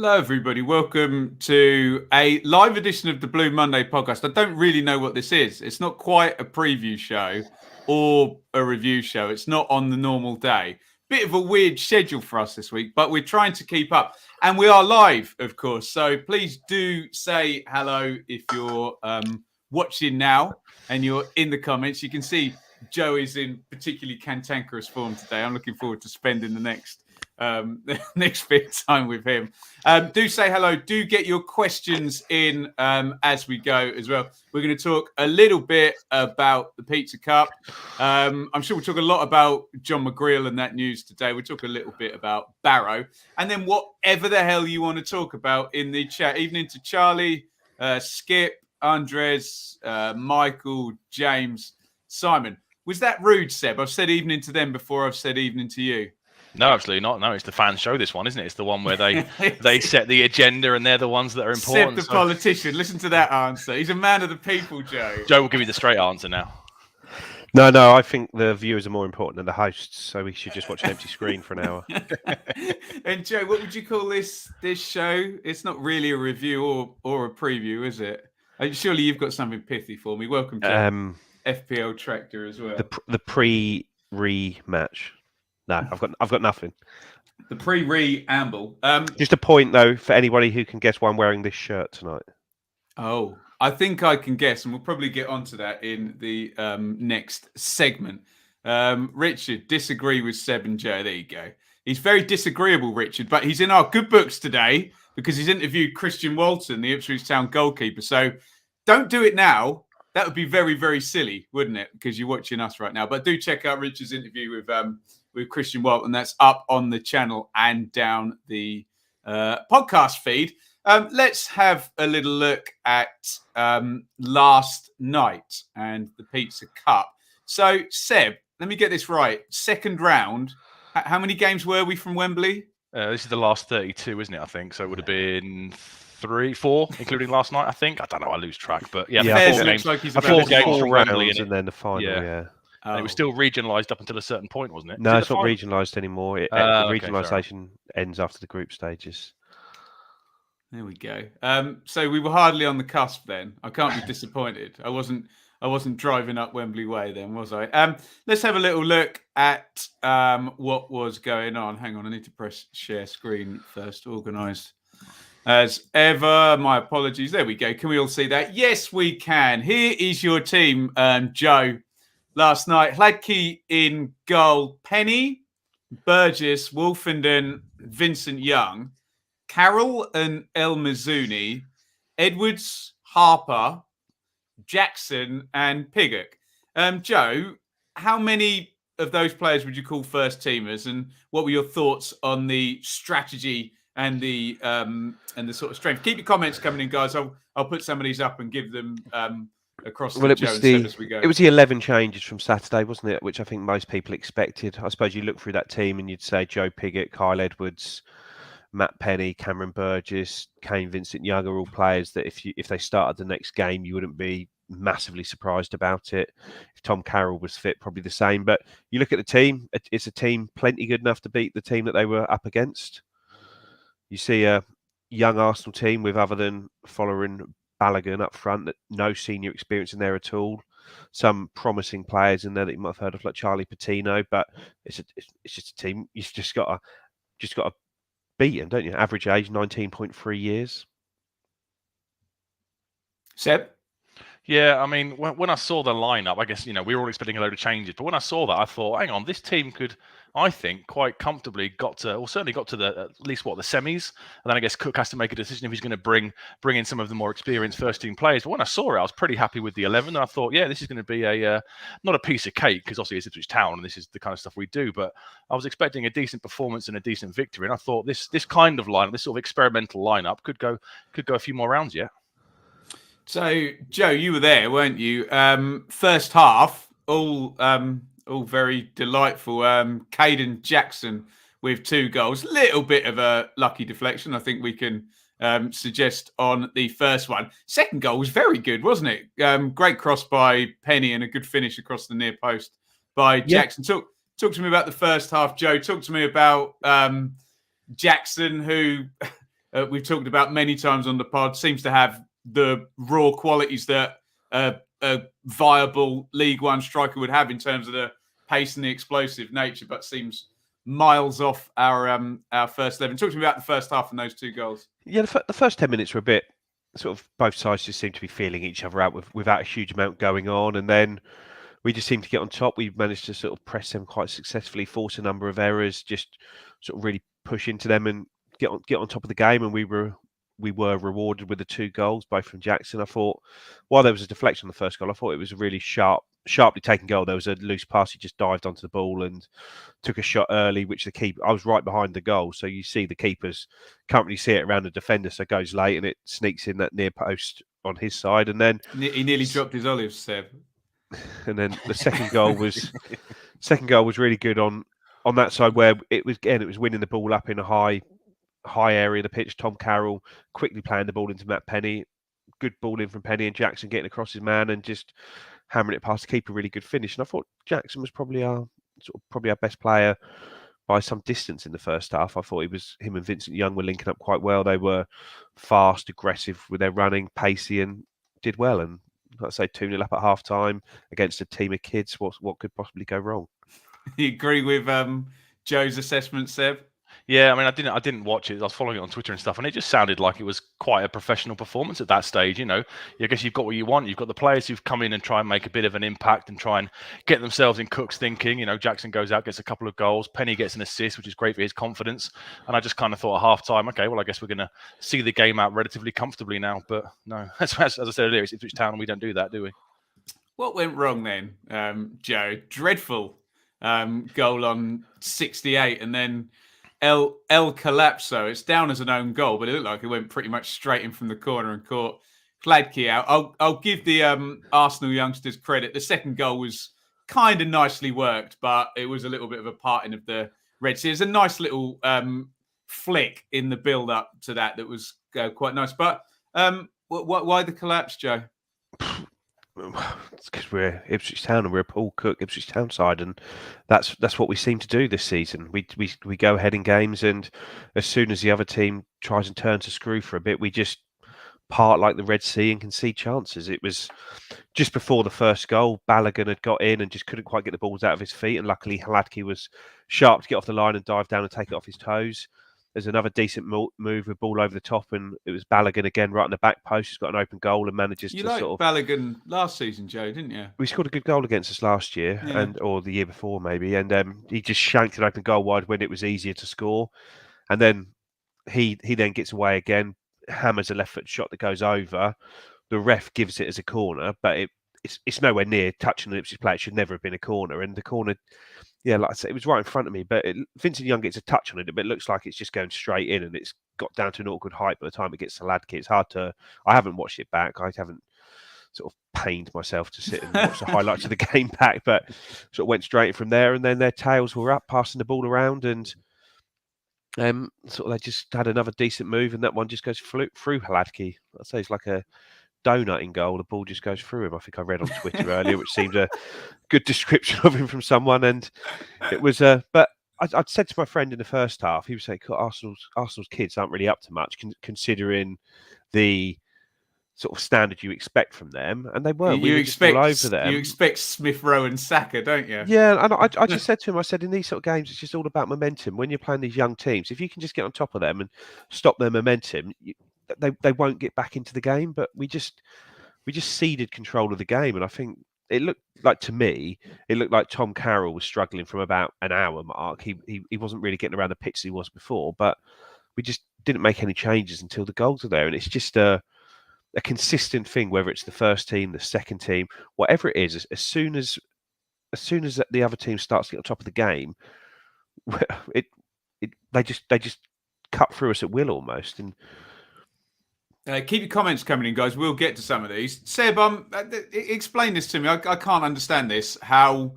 Hello, everybody. Welcome to a live edition of the Blue Monday podcast. I don't really know what this is. It's not quite a preview show or a review show. It's not on the normal day. Bit of a weird schedule for us this week, but we're trying to keep up. And we are live, of course. So please do say hello if you're watching now and you're in the comments. You can see Joe is in particularly cantankerous form today. I'm looking forward to spending the next bit of time with him. Do say hello. Do get your questions in as we go as well. We're going to talk a little bit about the Pizza Cup. I'm sure we'll talk a lot about John McGreal and that news today. We'll talk a little bit about Barrow. And then whatever the hell you want to talk about in the chat. Evening to Charlie, Skip, Andres, Michael, James, Simon. Was that rude, Seb? I've said evening to them before I've said evening to you. No, absolutely not. No, it's the fan show, this one, isn't it? It's the one where they set the agenda and they're the ones that are important. Seb the politician. Listen to that answer. He's a man of the people, Joe. Joe will give you the straight answer now. No, I think the viewers are more important than the hosts, so we should just watch an empty screen for an hour. And Joe, what would you call this show? It's not really a review or a preview, is it? Surely you've got something pithy for me. Welcome to FPL Tractor as well. The pre-rematch. No, I've got nothing. The pre-amble. Just a point though for anybody who can guess why I'm wearing this shirt tonight. Oh, I think I can guess, and we'll probably get onto that in the next segment. Richard, disagree with Seb and Joe. There you go. He's very disagreeable, Richard, but he's in our good books today because he's interviewed Christian Walton, the Ipswich Town goalkeeper. So don't do it now. That would be very, very silly, wouldn't it? Because you're watching us right now. But do check out Richard's interview with Christian Walton. That's up on the channel and down the podcast feed. Let's have a little look at last night and the Pizza Cup. So, Seb, let me get this right. Second round. How many games were we from Wembley? This is the last 32, isn't it, I think? So it would have been 4, including last night, I think. I don't know, I lose track. But yeah, 4 games. Like he's 4 games from Wembley. And then the final, yeah. And it was still regionalised up until a certain point, wasn't it? No, it's not regionalised anymore. The regionalisation ends after the group stages. There we go. So we were hardly on the cusp then. I can't be disappointed. I wasn't driving up Wembley Way then, was I? Let's have a little look at what was going on. Hang on, I need to press share screen first. Organised as ever. My apologies. There we go. Can we all see that? Yes, we can. Here is your team, Joe. Last night, Hladky in goal, Penny, Burgess, Wolfenden, Vincent Young, Carroll and El Mazzuni, Edwards, Harper, Jackson and Piggock. Joe, how many of those players would you call first teamers, and what were your thoughts on the strategy and the sort of strength? Keep your comments coming in, guys. I'll put some of these up and give them across the Joe and Seb as we go. It was the 11 changes from Saturday, wasn't it? Which I think most people expected. I suppose you look through that team and you'd say Joe Piggock, Kyle Edwards, Matt Penny, Cameron Burgess, Kane Vincent Young are all players that if they started the next game, you wouldn't be massively surprised about it. If Tom Carroll was fit, probably the same. But you look at the team, it's a team plenty good enough to beat the team that they were up against. You see a young Arsenal team with, other than following Balogun up front, that no senior experience in there at all. Some promising players in there that you might have heard of, like Charlie Patino, but it's just a team. You've just got to beat them, don't you? Average age 19.3 years. Seb? Yeah, I mean, when I saw the lineup, I guess, we were all expecting a load of changes. But when I saw that, I thought, hang on, this team could, I think, quite comfortably certainly got to the at least the semis. And then I guess Cook has to make a decision if he's going to bring in some of the more experienced first team players. But when I saw it, I was pretty happy with the 11. And I thought, yeah, this is going to be not a piece of cake, because obviously it's Ipswich Town and this is the kind of stuff we do. But I was expecting a decent performance and a decent victory. And I thought this kind of lineup, this sort of experimental lineup, could go a few more rounds yet. So, Joe, you were there, weren't you? First half, all very delightful. Caden Jackson with 2 goals. Little bit of a lucky deflection, I think we can suggest on the first one. Second goal was very good, wasn't it? Great cross by Penny and a good finish across the near post by Jackson. Talk to me about the first half, Joe. Talk to me about Jackson, who we've talked about many times on the pod, seems to have the raw qualities that a viable League One striker would have in terms of the pace and the explosive nature, but seems miles off our first 11. Talk to me about the first half and those 2 goals. Yeah, the first 10 minutes were a bit sort of both sides just seemed to be feeling each other out without a huge amount going on, and then we just seemed to get on top. We managed to sort of press them quite successfully, force a number of errors, just sort of really push into them and get on top of the game. And we were rewarded with the 2 goals, both from Jackson. I thought, while there was a deflection on the first goal, I thought it was a really sharply taken goal. There was a loose pass. He just dived onto the ball and took a shot early, which the keeper, I was right behind the goal. So you see the keepers can't really see it around the defender. So it goes late and it sneaks in that near post on his side. And then he nearly dropped his olives, Seb. And then the second goal was really good on that side, where it was winning the ball up in a high area of the pitch. Tom Carroll quickly playing the ball into Matt Penny. Good ball in from Penny, and Jackson getting across his man and just hammering it past the keeper. Really good finish. And I thought Jackson was probably our best player by some distance in the first half. I thought him and Vincent Young were linking up quite well. They were fast, aggressive with their running, pacey, and did well. And I'd say 2-0 up at half time against a team of kids. What could possibly go wrong? You agree with Joe's assessment, Seb? Yeah, I mean, I didn't watch it. I was following it on Twitter and stuff, and it just sounded like it was quite a professional performance at that stage. You know, I guess you've got what you want. You've got the players who've come in and try and make a bit of an impact and try and get themselves in Cook's thinking. You know, Jackson goes out, gets a couple of goals. Penny gets an assist, which is great for his confidence. And I just kind of thought at half time, okay, well, I guess we're going to see the game out relatively comfortably now. But no, as I said earlier, it's Ipswich Town, and we don't do that, do we? What went wrong then, Joe? Dreadful goal on 68, and then El Collapso. It's down as an own goal, but it looked like it went pretty much straight in from the corner and caught Fladkey out. I'll give the Arsenal youngsters credit. The second goal was kind of nicely worked, but it was a little bit of a parting of the Red Sea. It's a nice little flick in the build-up to that was quite nice. But why the collapse, Joe? It's because we're Ipswich Town and we're a Paul Cook Ipswich Town side, and that's what we seem to do this season. We go ahead in games, and as soon as the other team tries and turns a screw for a bit, we just part like the Red Sea and concede chances. It was just before the first goal, Balogun had got in and just couldn't quite get the balls out of his feet, and luckily Hladky was sharp to get off the line and dive down and take it off his toes. There's another decent move with ball over the top, and it was Balogun again right on the back post. He's got an open goal and manages you to liked sort of. Balogun last season, Joe, didn't you? We scored a good goal against us last year, or the year before maybe, and he just shanked an open goal wide when it was easier to score, and then he then gets away again, hammers a left foot shot that goes over. The ref gives it as a corner, but it's nowhere near touching an Ipswich player. It should never have been a corner, and the corner. Yeah, like I said, it was right in front of me, but Vincent Young gets a touch on it, but it looks like it's just going straight in, and it's got down to an awkward height by the time it gets to Hladky. It's hard to. I haven't watched it back. I haven't sort of pained myself to sit and watch the highlights of the game back, but sort of went straight in from there, and then their tails were up, passing the ball around, and sort of they just had another decent move, and that one just goes through Hladky. I'd say it's like a donut in goal. The ball just goes through him. I think I read on Twitter earlier, which seemed a good description of him from someone. And it was, but I'd said to my friend in the first half, he was saying, Arsenal's kids aren't really up to much, considering the sort of standard you expect from them, and they weren't. We were just all over them. You expect Smith Rowe and Saka, don't you? Yeah, and I just said to him, I said, in these sort of games, it's just all about momentum. When you're playing these young teams, if you can just get on top of them and stop their momentum, they won't get back into the game. But we just ceded control of the game, and I think it looked like, to me, it looked like Tom Carroll was struggling from about an hour mark. He wasn't really getting around the pitch as he was before, but we just didn't make any changes until the goals were there, and it's just a consistent thing, whether it's the first team, the second team, whatever it is. As soon as the other team starts to get on top of the game, they just cut through us at will almost. And keep your comments coming in, guys. We'll get to some of these. Seb, explain this to me. I can't understand this. How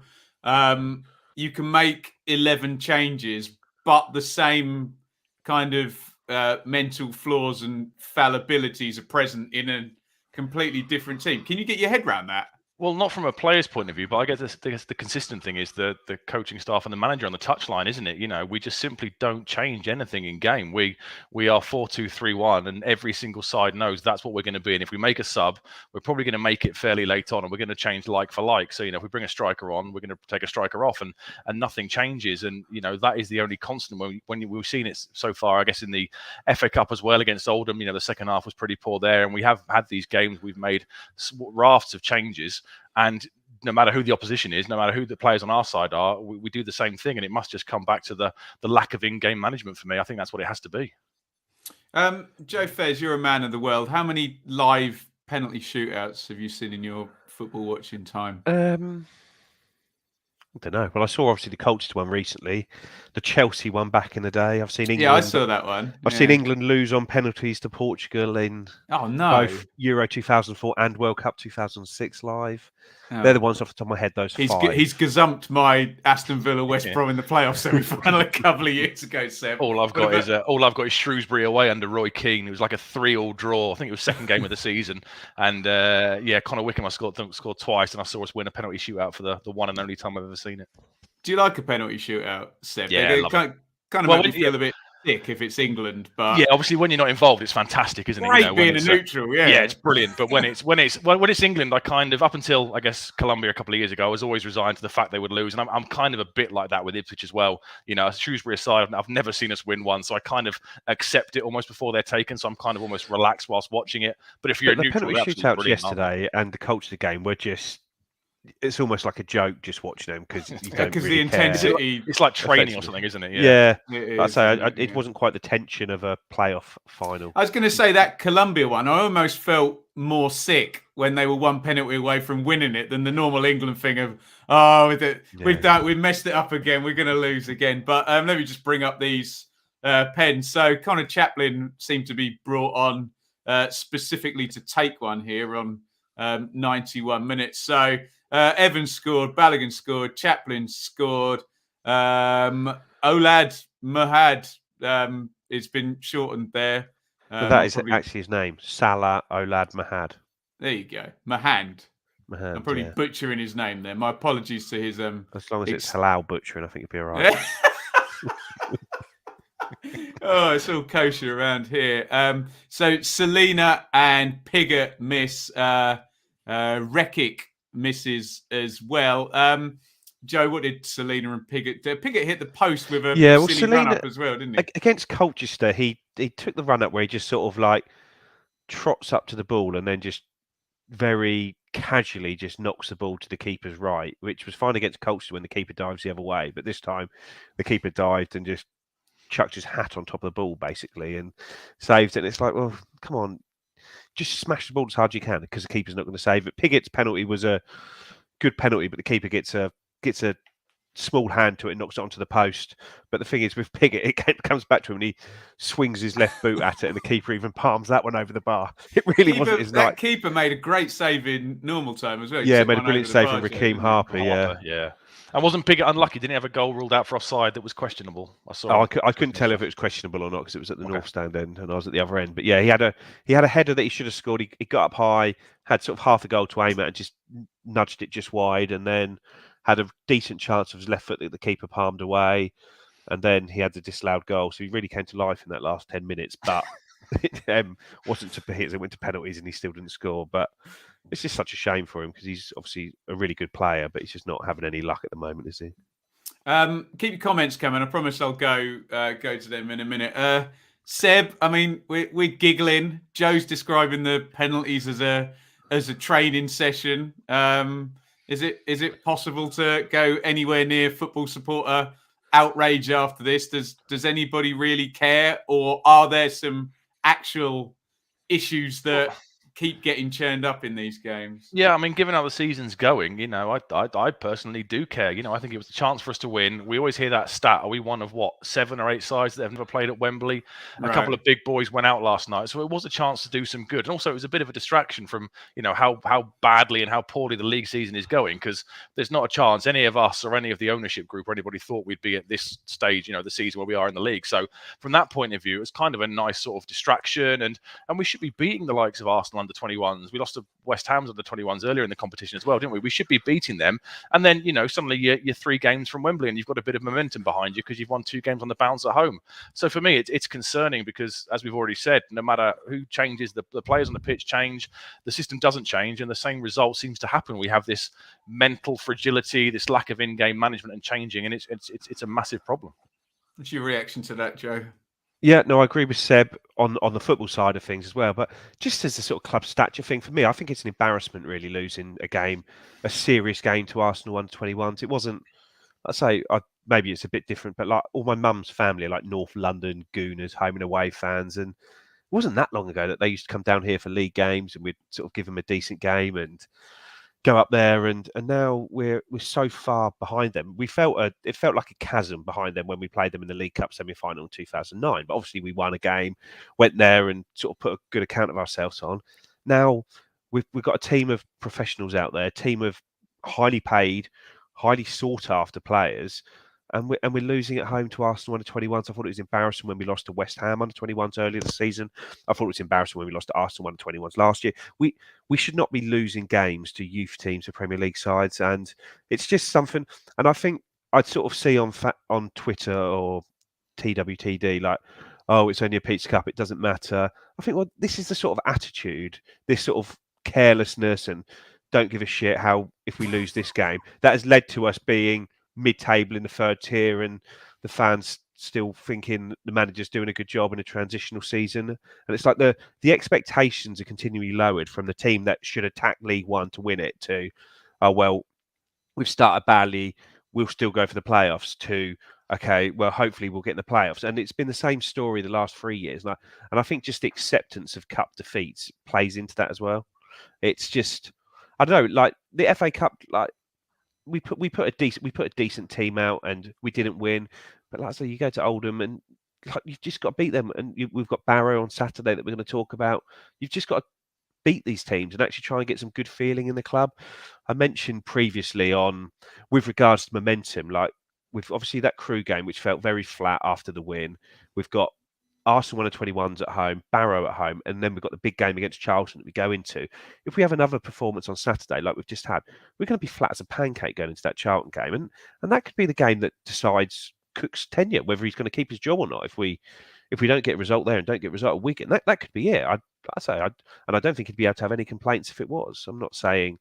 you can make 11 changes, but the same kind of mental flaws and fallibilities are present in a completely different team. Can you get your head around that? Well, not from a player's point of view, but I guess the consistent thing is the coaching staff and the manager on the touchline, isn't it? We just simply don't change anything in game. We are 4-2-3-1, and every single side knows that's what we're going to be. And if we make a sub, we're probably going to make it fairly late on, and we're going to change like for like. So if we bring a striker on, we're going to take a striker off, and nothing changes. And that is the only constant. When we've seen it so far, I guess in the FA Cup as well against Oldham, the second half was pretty poor there, and we have had these games we've made rafts of changes. And no matter who the opposition is, no matter who the players on our side are, we do the same thing. And it must just come back to the lack of in-game management for me. I think that's what it has to be. Joe Fez, you're a man of the world. How many live penalty shootouts have you seen in your football watching time? I don't know. Well, I saw obviously the Colchester one recently, the Chelsea one back in the day. I've seen England. Yeah, I saw that one. I've seen England lose on penalties to Portugal in both Euro 2004 and World Cup 2006 live. Oh. They're the ones off the top of my head, those five. He's gazumped my Aston Villa West Brom in the playoff semi-final a couple of years ago, Seb. All I've got is Shrewsbury away under Roy Keane. It was like a 3-3 draw. I think it was second game of the season. And Connor Wickham scored twice, and I saw us win a penalty shootout for the one and only time I've ever seen it. Do you like a penalty shootout, Seb? Yeah, kind of make me feel a bit sick if it's England, but yeah, obviously when you're not involved, it's fantastic, isn't it? Great being a neutral, yeah, it's brilliant. But when it's England, I kind of, up until I guess Colombia a couple of years ago, I was always resigned to the fact they would lose, and I'm kind of a bit like that with Ipswich as well. Shrewsbury aside, I've never seen us win one, so I kind of accept it almost before they're taken. So I'm kind of almost relaxed whilst watching it. But if you're a neutral, the penalty shootouts yesterday and the Colchester game were just. It's almost like a joke just watching them because you don't really the intensity. Care. It's like training or something, isn't it? Yeah. I'd say it wasn't quite the tension of a playoff final. I was going to say that Colombia one, I almost felt more sick when they were one penalty away from winning it than the normal England thing of we've messed it up again, we're going to lose again. But let me just bring up these pens. So Connor Chaplin seemed to be brought on specifically to take one here on 91 minutes. So Evans scored, Balogun scored, Chaplin scored, Olad Mahad it's been shortened there. That is actually his name, Salah Olad Mahad. There you go, Mahand. I'm probably butchering his name there. My apologies to his as long as it's halal butchering, I think it'll be all right. Oh, it's all kosher around here. So Selena and Pigott miss. Rekic misses as well. Joe, what did Selena and Pigott do? Pigott hit the post with a silly run-up as well, didn't he? Against Colchester, he took the run-up where he just sort of like trots up to the ball and then just very casually just knocks the ball to the keeper's right, which was fine against Colchester when the keeper dives the other way. But this time, the keeper dived and just chucked his hat on top of the ball, basically, and saved it. And it's like, well, come on. Just smash the ball as hard as you can because the keeper's not going to save it. Pigott's penalty was a good penalty, but the keeper gets a small hand to it and knocks it onto the post. But the thing is, with Pigott, it comes back to him and he swings his left boot at it, and the keeper even palms that one over the bar. It really wasn't his night. That keeper made a great save in normal time as well. Yeah, made a brilliant save from Raheem Harper. Yeah. And wasn't Pigott unlucky? Didn't he have a goal ruled out for offside that was questionable? I couldn't tell if it was questionable or not because it was at the North Stand end and I was at the other end. But yeah, he had a header that he should have scored. He got up high, had sort of half a goal to aim at, and just nudged it just wide, and then had a decent chance of his left foot that the keeper palmed away, and then he had the disallowed goal. So he really came to life in that last 10 minutes. But it wasn't to hits. It went to penalties, and he still didn't score. But it's just such a shame for him because he's obviously a really good player, but he's just not having any luck at the moment, is he? Keep your comments coming. I promise I'll go to them in a minute. Seb, I mean, we're giggling. Joe's describing the penalties as a training session. Is it possible to go anywhere near football supporter outrage after this? Does anybody really care, or are there some actual issues that keep getting churned up in these games? Yeah, I mean, given how the season's going, I personally do care. I think it was a chance for us to win. We always hear that stat. Are we one of 7 or 8 sides that have never played at Wembley? A couple of big boys went out last night, so it was a chance to do some good. And also, it was a bit of a distraction from how badly and how poorly the league season is going, because there's not a chance any of us or any of the ownership group or anybody thought we'd be at this stage, the season where we are in the league. So from that point of view, it's kind of a nice sort of distraction, and we should be beating the likes of Arsenal under-21s. We lost to West Ham's under-21s earlier in the competition as well, didn't we? We should be beating them. And then, suddenly you're 3 games from Wembley and you've got a bit of momentum behind you because you've won 2 games on the bounce at home. So for me, it's concerning because, as we've already said, no matter who changes, the players on the pitch change, the system doesn't change, and the same result seems to happen. We have this mental fragility, this lack of in-game management and changing, and it's a massive problem. What's your reaction to that, Joe? Yeah, no, I agree with Seb on the football side of things as well. But just as a sort of club stature thing for me, I think it's an embarrassment really losing a serious game to Arsenal under-21s. It wasn't, I'd say, maybe it's a bit different, but like all my mum's family are like North London Gooners, home and away fans. And it wasn't that long ago that they used to come down here for league games and we'd sort of give them a decent game and go up there, and now we're so far behind them. It felt like a chasm behind them when we played them in the League Cup semi-final in 2009. But obviously we won a game, went there and sort of put a good account of ourselves on. Now we've got a team of professionals out there, a team of highly paid, highly sought after players, and we're losing at home to Arsenal under-21s. I thought it was embarrassing when we lost to West Ham under-21s earlier this season. I thought it was embarrassing when we lost to Arsenal under-21s last year. We should not be losing games to youth teams or Premier League sides, and it's just something. And I think I'd sort of see on Twitter or TWTD like, oh, it's only a Pete's Cup, it doesn't matter. I think, well, this is the sort of attitude, this sort of carelessness and don't give a shit how if we lose this game, that has led to us being mid-table in the 3rd tier and the fans still thinking the manager's doing a good job in a transitional season. And it's like the expectations are continually lowered from the team that should attack League One to win it to, oh, well, we've started badly, we'll still go for the playoffs, to, okay, well, hopefully we'll get in the playoffs. And it's been the same story the last 3 years. And I think just the acceptance of cup defeats plays into that as well. It's just, I don't know, like the FA Cup, like, we put a decent team out and we didn't win, but like I say, you go to Oldham and like, you've just got to beat them. And we've got Barrow on Saturday that we're going to talk about. You've just got to beat these teams and actually try and get some good feeling in the club. I mentioned previously with regards to momentum, like with obviously that Crew game, which felt very flat after the win. We've got Arsenal under-21s at home, Barrow at home, and then we've got the big game against Charlton that we go into. If we have another performance on Saturday like we've just had, we're going to be flat as a pancake going into that Charlton game, and that could be the game that decides Cook's tenure, whether he's going to keep his job or not. If we don't get a result there and don't get a result at Wigan, that could be it. And I don't think he'd be able to have any complaints if it was. I'm not saying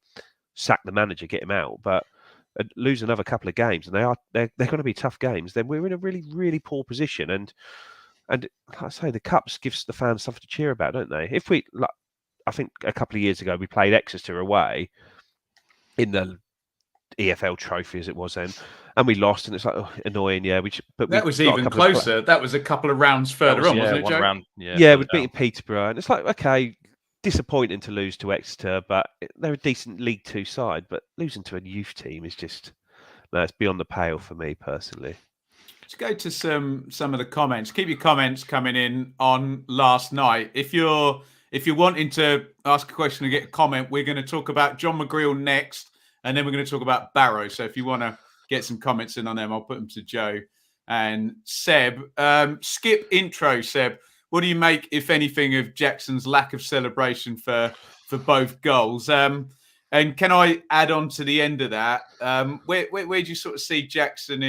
sack the manager, get him out, but lose another couple of games, and they're going to be tough games. Then we're in a really, really poor position, and like I say, the Cups gives the fans something to cheer about, don't they? If we, like, I think a couple of years ago, we played Exeter away in the EFL Trophy, as it was then, and we lost, and it's like, oh, annoying, yeah. But that was even closer. That was a couple of rounds further on, wasn't it, Joe? Round, yeah, we'd beaten Peterborough, and it's like, okay, disappointing to lose to Exeter, but they're a decent League Two side. But losing to a youth team is just, no, it's beyond the pale for me personally. Let's go to some of the comments. Keep your comments coming in on last night. If you're wanting to ask a question or get a comment, we're going to talk about John McGreal next, and then we're going to talk about Barrow. So if you want to get some comments in on them, I'll put them to Joe and Seb. Skip intro, Seb. What do you make, if anything, of Jackson's lack of celebration for both goals? And can I add on to the end of that? Where do you sort of see Jackson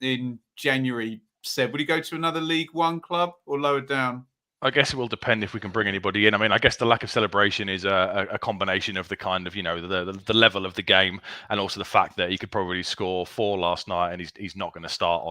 in January, Seb? Would he go to another League One club or lower down? I guess it will depend if we can bring anybody in. I mean, I guess the lack of celebration is a combination of the kind of, the level of the game, and also the fact that he could probably score 4 last night, and he's not going to start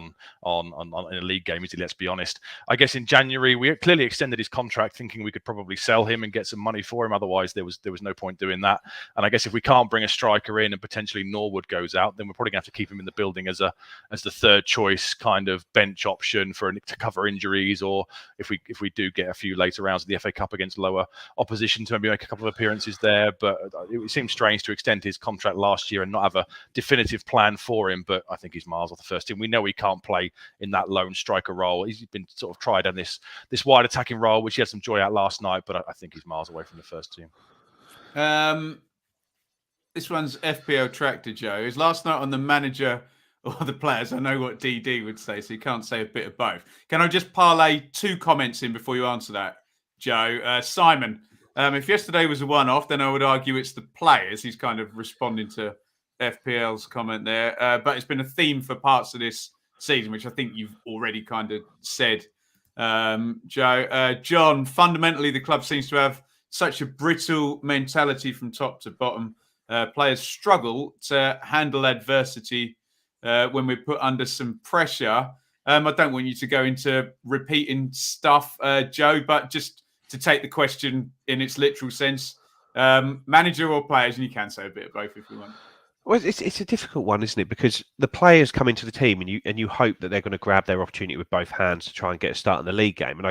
on in a league game, is he? Let's be honest. I guess in January we clearly extended his contract, thinking we could probably sell him and get some money for him. Otherwise, there was no point doing that. And I guess if we can't bring a striker in and potentially Norwood goes out, then we're probably going to have to keep him in the building as the 3rd choice kind of bench option to cover injuries, or if we do get a few later rounds of the FA Cup against lower opposition to maybe make a couple of appearances there. But it seems strange to extend his contract last year and not have a definitive plan for him. But I think he's miles off the first team. We know he can't play in that lone striker role. He's been sort of tried on this wide attacking role, which he had some joy at last night, but I think he's miles away from the first team. This one's FPL Tractor Joe. Is last night on the manager or the players? I know what DD would say, so you can't say a bit of both. Can I just parlay 2 comments in before you answer that, Joe? Simon If yesterday was a one-off, then I would argue it's the players. He's kind of responding to FPL's comment there. But it's been a theme for parts of this season, which I think you've already kind of said, Joe. John, fundamentally, the club seems to have such a brittle mentality from top to bottom. Players struggle to handle adversity when we're put under some pressure. I don't want you to go into repeating stuff, Joe, but just to take the question in its literal sense, manager or players, and you can say a bit of both if you want. Well, it's a difficult one, isn't it? Because the players come into the team, and you hope that they're going to grab their opportunity with both hands to try and get a start in the league game. And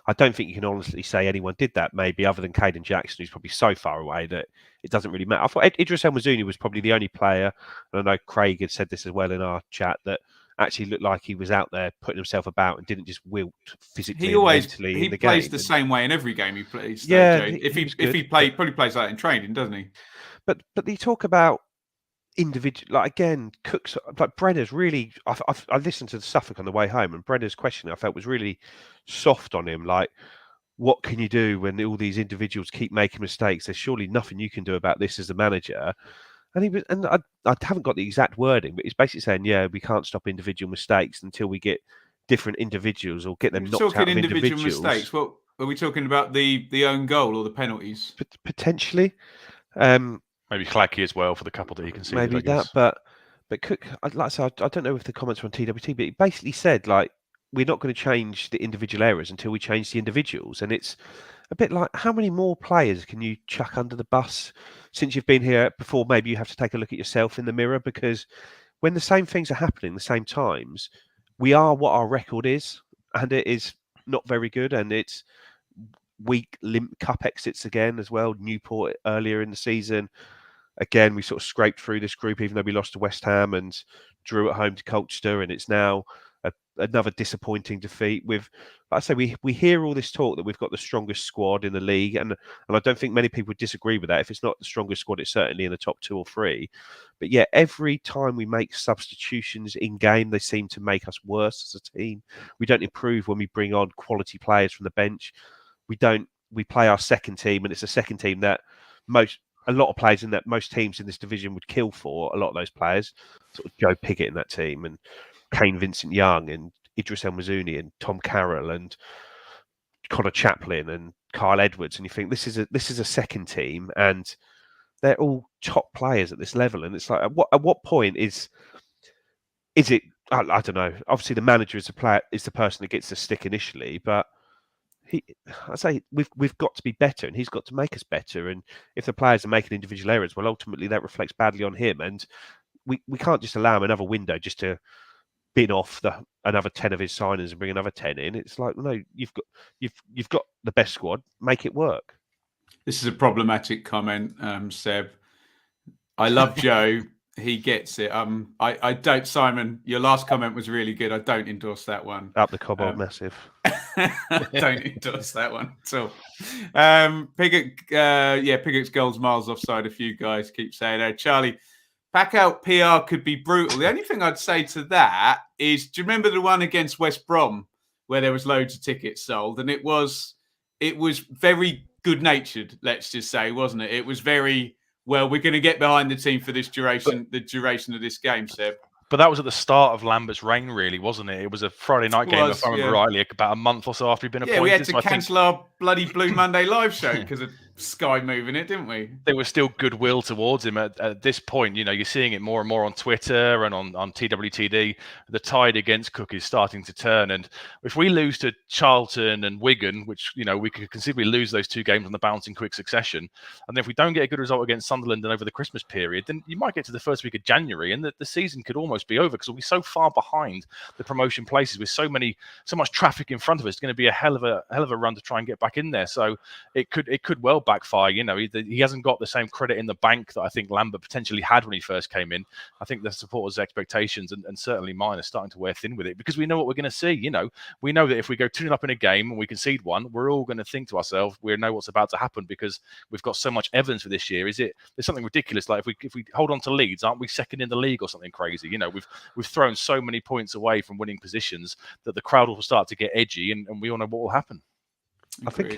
I don't think you can honestly say anyone did that. Maybe other than Caden Jackson, who's probably so far away that it doesn't really matter. I thought Idris El Mazouni was probably the only player, and I know Craig had said this as well in our chat, that actually looked like he was out there putting himself about and didn't just wilt physically and mentally in the game. He plays the same way in every game he plays. Yeah, Joe. If he probably plays like that in training, doesn't he? But you talk about individual, like again, Cook's, like Brenner's really. I listened to the Suffolk on the way home, and Brenner's question I felt was really soft on him. Like, what can you do when all these individuals keep making mistakes? There's surely nothing you can do about this as the manager. And he was, and I haven't got the exact wording, but he's basically saying, yeah, we can't stop individual mistakes until we get different individuals or get them knocked out of individual mistakes. What are we talking about? The own goal or the penalties? Potentially. Maybe Clacky as well for the couple that he can see. Maybe that, but Cook, like I said, I don't know if the comments were on TWT, but he basically said, like, we're not going to change the individual errors until we change the individuals. And it's a bit like, how many more players can you chuck under the bus since you've been here before? Maybe you have to take a look at yourself in the mirror, because when the same things are happening the same times, we are what our record is, and it is not very good. And it's weak limp cup exits again as well. Newport earlier in the season. Again, we sort of scraped through this group, even though we lost to West Ham and drew at home to Colchester, and it's now another disappointing defeat. With, like I say, we hear all this talk that we've got the strongest squad in the league, and I don't think many people would disagree with that. If it's not the strongest squad, it's certainly in the top 2 or 3. But yeah, every time we make substitutions in game, they seem to make us worse as a team. We don't improve when we bring on quality players from the bench. We play our second team, and it's a second team that a lot of players in that most teams in this division would kill for. A lot of those players, sort of Joe Pigott in that team, and Kane Vincent-Young, and Idris El Mazouni, and Tom Carroll, and Connor Chaplin, and Kyle Edwards. And you think this is a second team, and they're all top players at this level. And it's like, at what point is it? I don't know. Obviously, the manager is the person that gets the stick initially, but I say we've got to be better, and he's got to make us better. And if the players are making individual errors, well, ultimately that reflects badly on him. And we can't just allow him another window just to bin off another 10 of his signings and bring another 10 in. It's like, no, you've got the best squad, make it work. This is a problematic comment, Seb. I love Joe. He gets it. I don't, Simon. Your last comment was really good. I don't endorse that one. Up the cobalt, massive. Don't endorse that one at all. Pigott's goals miles offside. A few guys keep saying, Charlie, pack out PR could be brutal. The only thing I'd say to that is, do you remember the one against West Brom where there was loads of tickets sold, and it was very good natured, let's just say, wasn't it? It was very, well, we're going to get behind the team for this duration, the duration of this game, Seb. But that was at the start of Lambert's reign, really, wasn't it? It was a Friday night game, if I remember rightly, about a month or so after he'd been appointed. Yeah, we had to cancel our bloody Blue Monday live show because of Sky moving it, didn't we? There was still goodwill towards him at this point. You know, you're seeing it more and more on Twitter and on TWTD. The tide against Cook is starting to turn. And if we lose to Charlton and Wigan, which, you know, we could conceivably lose those 2 games on the bounce in quick succession, and then if we don't get a good result against Sunderland and over the Christmas period, then you might get to the first week of January and the season could almost be over because we'll be so far behind the promotion places with so much traffic in front of us. It's going to be a hell of a run to try and get back in there. So it could well backfire. You know, he hasn't got the same credit in the bank that I think Lambert potentially had when he first came in. I think the supporters' expectations and certainly mine are starting to wear thin with it because we know what we're going to see. You know, we know that if we go 2-0 up in a game and we concede one, we're all going to think to ourselves, we know what's about to happen because we've got so much evidence for this year. There's something ridiculous like if we hold on to leads, aren't we second in the league or something crazy? You know, we've thrown so many points away from winning positions that the crowd will start to get edgy, and we all know what will happen. I think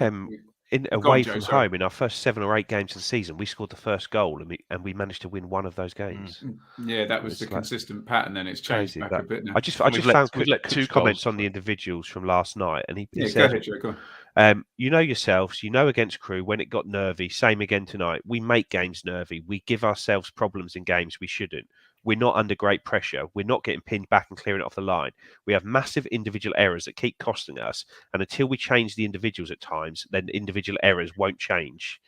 away from home in our first 7 or 8 games of the season, we scored the first goal and we managed to win one of those games. Yeah, that was the consistent pattern. Then it's changed back a bit now. I just found Cook's comments on goals. the individuals from last night, and he go said, ahead, Joe, go on. you know yourselves, you know against Crewe when it got nervy. Same again tonight. We make games nervy. We give ourselves problems in games we shouldn't. We're not under great pressure. We're not getting pinned back and clearing it off the line. We have massive individual errors that keep costing us. And until we change the individuals at times, then individual errors won't change.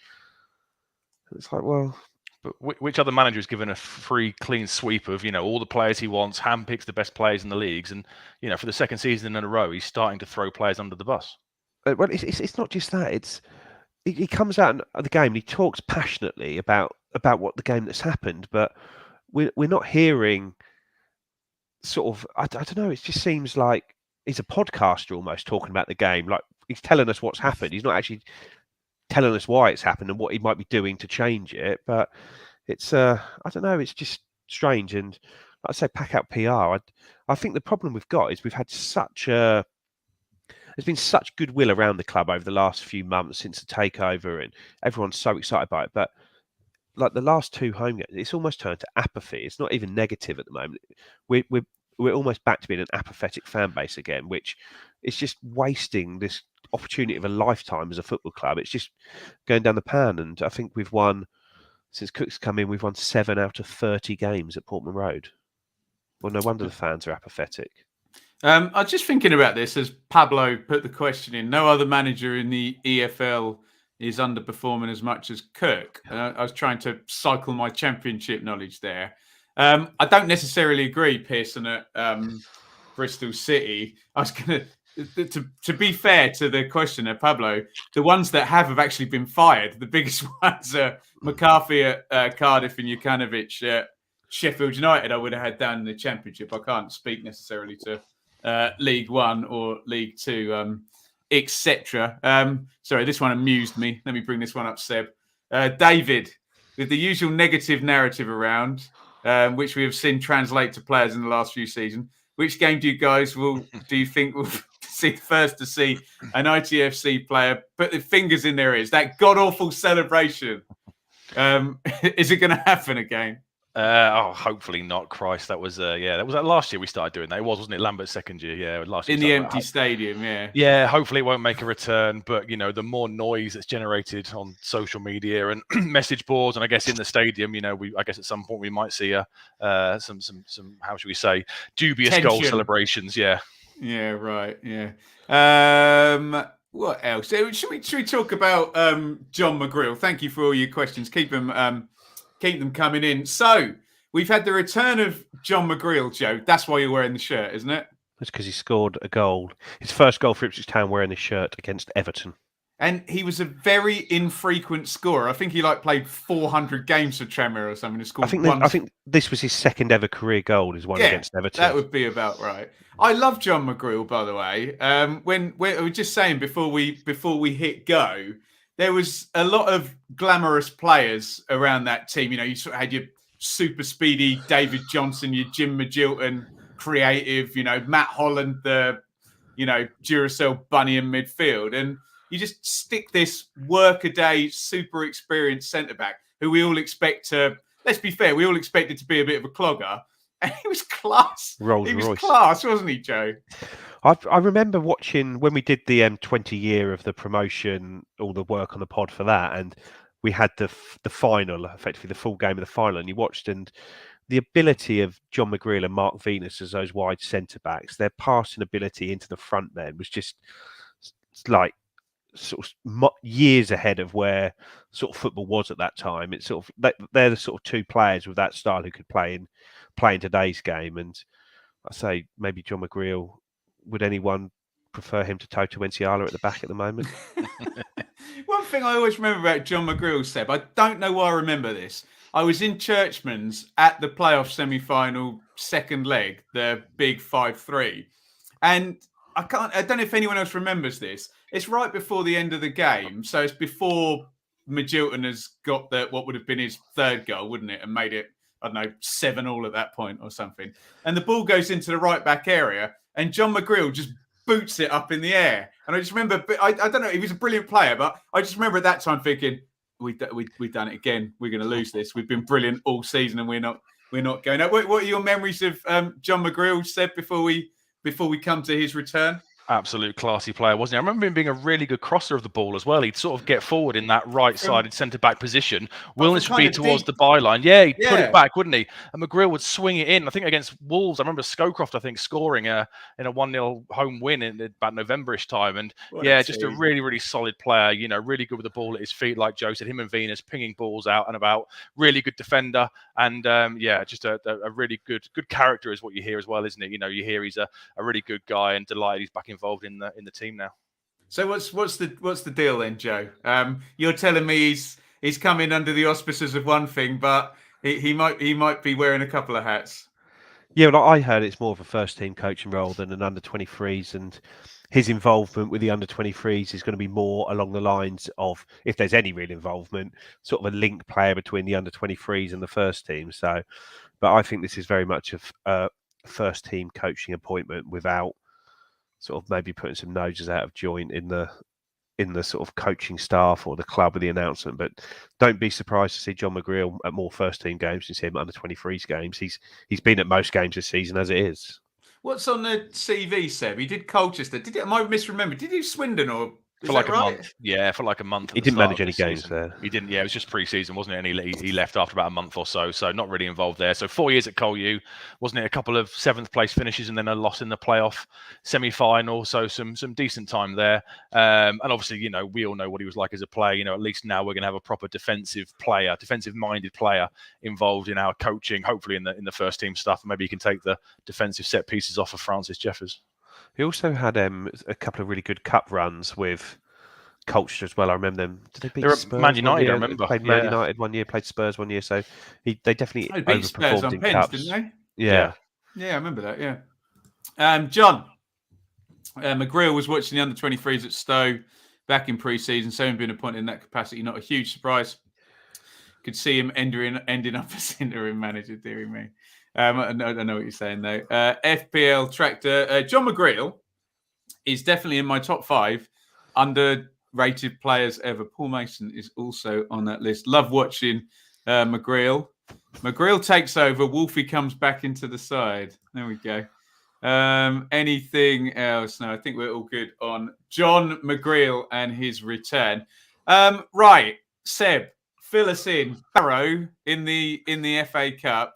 It's like, well... But which other manager is given a free, clean sweep of, all the players he wants, handpicks the best players in the leagues, and, for the second season in a row, he's starting to throw players under the bus? Well, it's not just that. He comes out of the game and he talks passionately about what the game that's happened, but we're not hearing sort of, I don't know, it just seems like he's a podcaster almost talking about the game. Like he's telling us what's happened. He's not actually telling us why it's happened and what he might be doing to change it. But it's, I don't know, it's just strange. And like I say, pack out PR. I think the problem we've got is we've had there's been such goodwill around the club over the last few months since the takeover, and everyone's so excited about it. But like the last 2 home games, it's almost turned to apathy. It's not even negative at the moment. We're almost back to being an apathetic fan base again, which is just wasting this opportunity of a lifetime as a football club. It's just going down the pan. And I think we've won, since Cook's come in, we've won 7 out of 30 games at Portman Road. Well, no wonder the fans are apathetic. I was just thinking about this as Pablo put the question in. No other manager in the EFL is underperforming as much as Kirk. I was trying to cycle my championship knowledge there. I don't necessarily agree, Pearson, at Bristol City. I was going to be fair to the questioner, Pablo, the ones that have actually been fired. The biggest ones are McCarthy at Cardiff and Jukanovic at Sheffield United. I would have had down in the championship. I can't speak necessarily to League One or League Two, etc. Sorry, this one amused me. Let me bring this one up, Seb. David, with the usual negative narrative around, which we have seen translate to players in the last few seasons, which game do you think will see first to see an ITFC player put their fingers in their ears? That god-awful celebration. Is it going to happen again? Hopefully not. Christ, that was last year we started doing that. It wasn't it? Lambert's second year, yeah, last year in the empty stadium, yeah. Yeah, hopefully it won't make a return. But the more noise that's generated on social media and message boards, and I guess in the stadium, I guess at some point we might see some how should we say, dubious tension. Goal celebrations. Yeah. Yeah. Right. Yeah. What else? Should we talk about John McGreal? Thank you for all your questions. Keep them coming in. So we've had the return of John McGreal, Joe. That's why you're wearing the shirt, isn't it? That's because he scored a goal. His first goal for Ipswich Town wearing the shirt against Everton. And he was a very infrequent scorer. I think he played 400 games for Tranmere or something. I think this was his second ever career goal. Is one against Everton. That would be about right. I love John McGreal, by the way. When we were just saying before we hit go, there was a lot of glamorous players around that team. You sort of had your super speedy David Johnson, your Jim Magilton, creative, Matt Holland, the, Duracell bunny in midfield. And you just stick this workaday, super experienced centre-back who we all expect to, let's be fair, we all expected to be a bit of a clogger. And he was class. Rolls he was Royce. Class, wasn't he, Joe? I remember watching when we did the 20 year of the promotion, all the work on the pod for that, and we had the final, effectively the full game of the final, and you watched, and the ability of John McGreal and Mark Venus as those wide centre backs, their passing ability into the front men was just like sort of years ahead of where sort of football was at that time. It's sort of they're the sort of two players with that style who could play in today's game. And I say maybe John McGreal. Would anyone prefer him to Toto Enciala at the back at the moment? One thing I always remember about John McGreal, Seb, I don't know why I remember this. I was in Churchman's at the playoff semi-final second leg, the big 5-3. And I don't know if anyone else remembers this. It's right before the end of the game. So it's before Magilton has got what would have been his third goal, wouldn't it? And made it, 7-all at that point or something. And the ball goes into the right back area. And John McGreal just boots it up in the air. And I just remember, I don't know, he was a brilliant player, but I just remember at that time thinking, we've done it again. We're going to lose this. We've been brilliant all season, and we're not going out. What are your memories of John McGreal said before we come to his return? Absolute classy player, wasn't he? I remember him being a really good crosser of the ball as well. He'd sort of get forward in that right-sided centre-back position. Wilness would be towards the byline. Yeah, he'd put it back, wouldn't he? And McGreal would swing it in. I think against Wolves, I remember Scowcroft, scoring in a 1-0 home win in about November-ish time. And just a really, really solid player, really good with the ball at his feet, like Joe said. Him and Venus pinging balls out and about. Really good defender. And just a really good character is what you hear as well, isn't it? You hear he's a really good guy, and delighted he's back involved in the team now. So what's the deal then, Joe? You're telling me he's come in under the auspices of one thing, but he might be wearing a couple of hats. Yeah, well, I heard it's more of a first team coaching role than an under 23s, and his involvement with the under 23s is going to be more along the lines of, if there's any real involvement, sort of a link player between the under 23s and the first team. So, but I think this is very much a first team coaching appointment without sort of maybe putting some noses out of joint in the sort of coaching staff or the club with the announcement. But don't be surprised to see John McGreal at more first team games than see him at under 23s games. He's been at most games this season as it is. What's on the CV, Seb? He did Colchester. Am I misremembered? Did he do Swindon or? For like a month. Yeah, for like a month. He didn't manage any games there. He didn't. Yeah, it was just pre-season, wasn't it? And he left after about a month or so. So not really involved there. So 4 years at Col U, wasn't it? A couple of 7th place finishes and then a loss in the playoff semi-final. So some decent time there. And obviously, we all know what he was like as a player. At least now we're going to have a proper defensive-minded player involved in our coaching. Hopefully in the first team stuff. Maybe he can take the defensive set pieces off of Francis Jeffers. He also had a couple of really good cup runs with Colchester as well. I remember them. Did they beat Spurs? Man United, I remember. Played Man United one year, played Spurs one year. So they definitely overperformed in cups, didn't they? Yeah, I remember that. Yeah. John McGreal was watching the under 23s at Stowe back in pre-season. So, having been appointed in that capacity, not a huge surprise. Could see him ending up as interim manager, dearie me. I know what you're saying, though. FPL Tractor. John McGreal is definitely in my top 5 underrated players ever. Paul Mason is also on that list. Love watching McGreal. McGreal takes over. Wolfie comes back into the side. There we go. Anything else? No, I think we're all good on John McGreal and his return. Right, Seb, fill us in. Barrow in the FA Cup.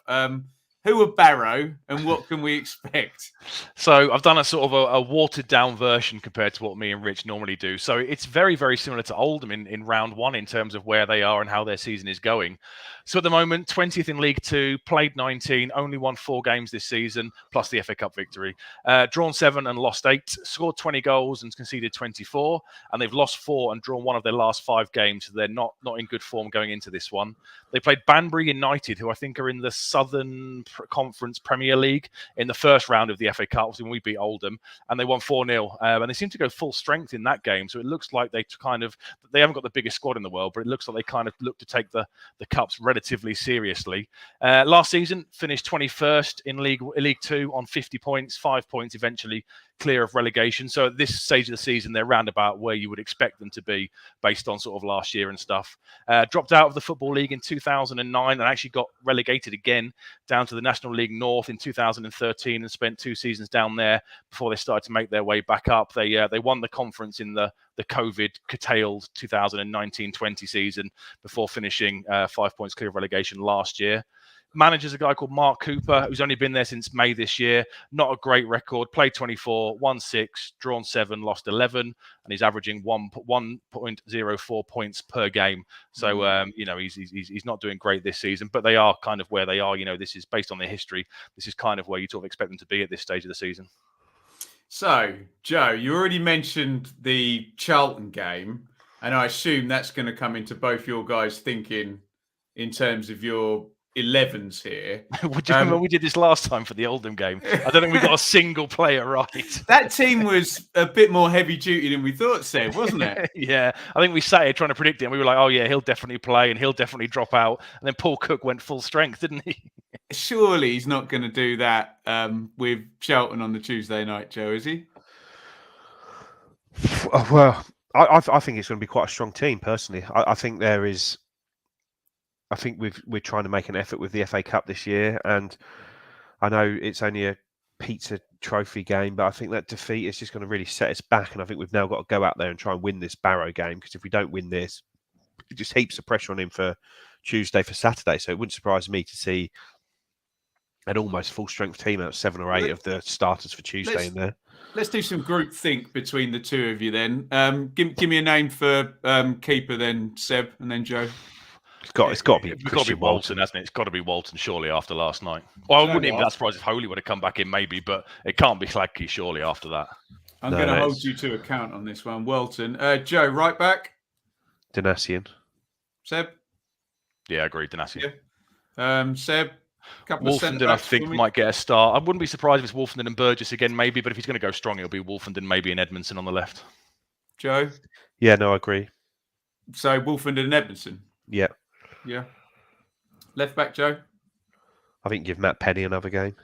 Who are Barrow and what can we expect? So I've done a sort of a watered down version compared to what me and Rich normally do. So it's very, very similar to Oldham in round 1 in terms of where they are and how their season is going. So at the moment, 20th in League 2, played 19, only won 4 games this season, plus the FA Cup victory. Drawn 7 and lost 8, scored 20 goals and conceded 24, and they've lost 4 and drawn 1 of their last 5 games. So they're not in good form going into this one. They played Banbury United, who I think are in the Southern Conference Premier League in the first round of the FA Cup when we beat Oldham, and they won 4-0. And they seem to go full strength in that game. So it looks like they haven't got the biggest squad in the world, but it looks like they kind of look to take the Cups relatively seriously. Last season, finished 21st in League 2 on 50 points, 5 points eventually clear of relegation. So at this stage of the season, they're round about where you would expect them to be based on sort of last year and stuff. Dropped out of the Football League in 2009 and actually got relegated again down to the National League North in 2013 and spent 2 seasons down there before they started to make their way back up. They won the conference in the COVID curtailed 2019-20 season before finishing 5 points clear of relegation last year. Manager's a guy called Mark Cooper, who's only been there since May this year. Not a great record. Played 24, won 6, drawn 7, lost 11, and he's averaging 1.04 points per game. So he's not doing great this season, but they are kind of where they are. This is based on their history. This is kind of where you sort of expect them to be at this stage of the season. So, Joe, you already mentioned the Charlton game, and I assume that's going to come into both your guys' thinking in terms of your 11s here. Do you remember we did this last time for the Oldham game? I don't think we got a single player right. That team was a bit more heavy duty than we thought, Seb, wasn't it? Yeah, I think we sat here trying to predict it, and we were like, oh yeah, he'll definitely play and he'll definitely drop out. And then Paul Cook went full strength, didn't he? Surely he's not going to do that with Charlton on the Tuesday night, Joe, is he? Well, I think it's going to be quite a strong team. Personally, I think there is. I think we're trying to make an effort with the FA Cup this year, and I know it's only a pizza trophy game, but I think that defeat is just going to really set us back. And I think we've now got to go out there and try and win this Barrow game, because if we don't win this, it just heaps of pressure on him for Tuesday for Saturday. So it wouldn't surprise me to see an almost full strength team out, 7 or 8 of the starters for Tuesday in there. Let's do some group think between the two of you then. Give me a name for keeper then, Seb, and then Joe. It's got to be It's got to be Walton, hasn't it? It's got to be Walton, surely, after last night. Well, I wouldn't even be that surprised if Holy would have come back in, maybe, but it can't be Flagship, surely, after that. I'm going to hold you to account on this one. Walton. Joe, right back. Donasian. Seb? Yeah, I agree, Donasian. Yeah. Seb? Wolfenden, I think, might get a start. I wouldn't be surprised if it's Wolfenden and Burgess again, maybe, but if he's going to go strong, it'll be Wolfenden, maybe, and Edmondson on the left. Joe? Yeah, no, I agree. So Wolfenden and Edmondson? Yeah. Yeah. Left back, Joe? I think give Matt Penny another game.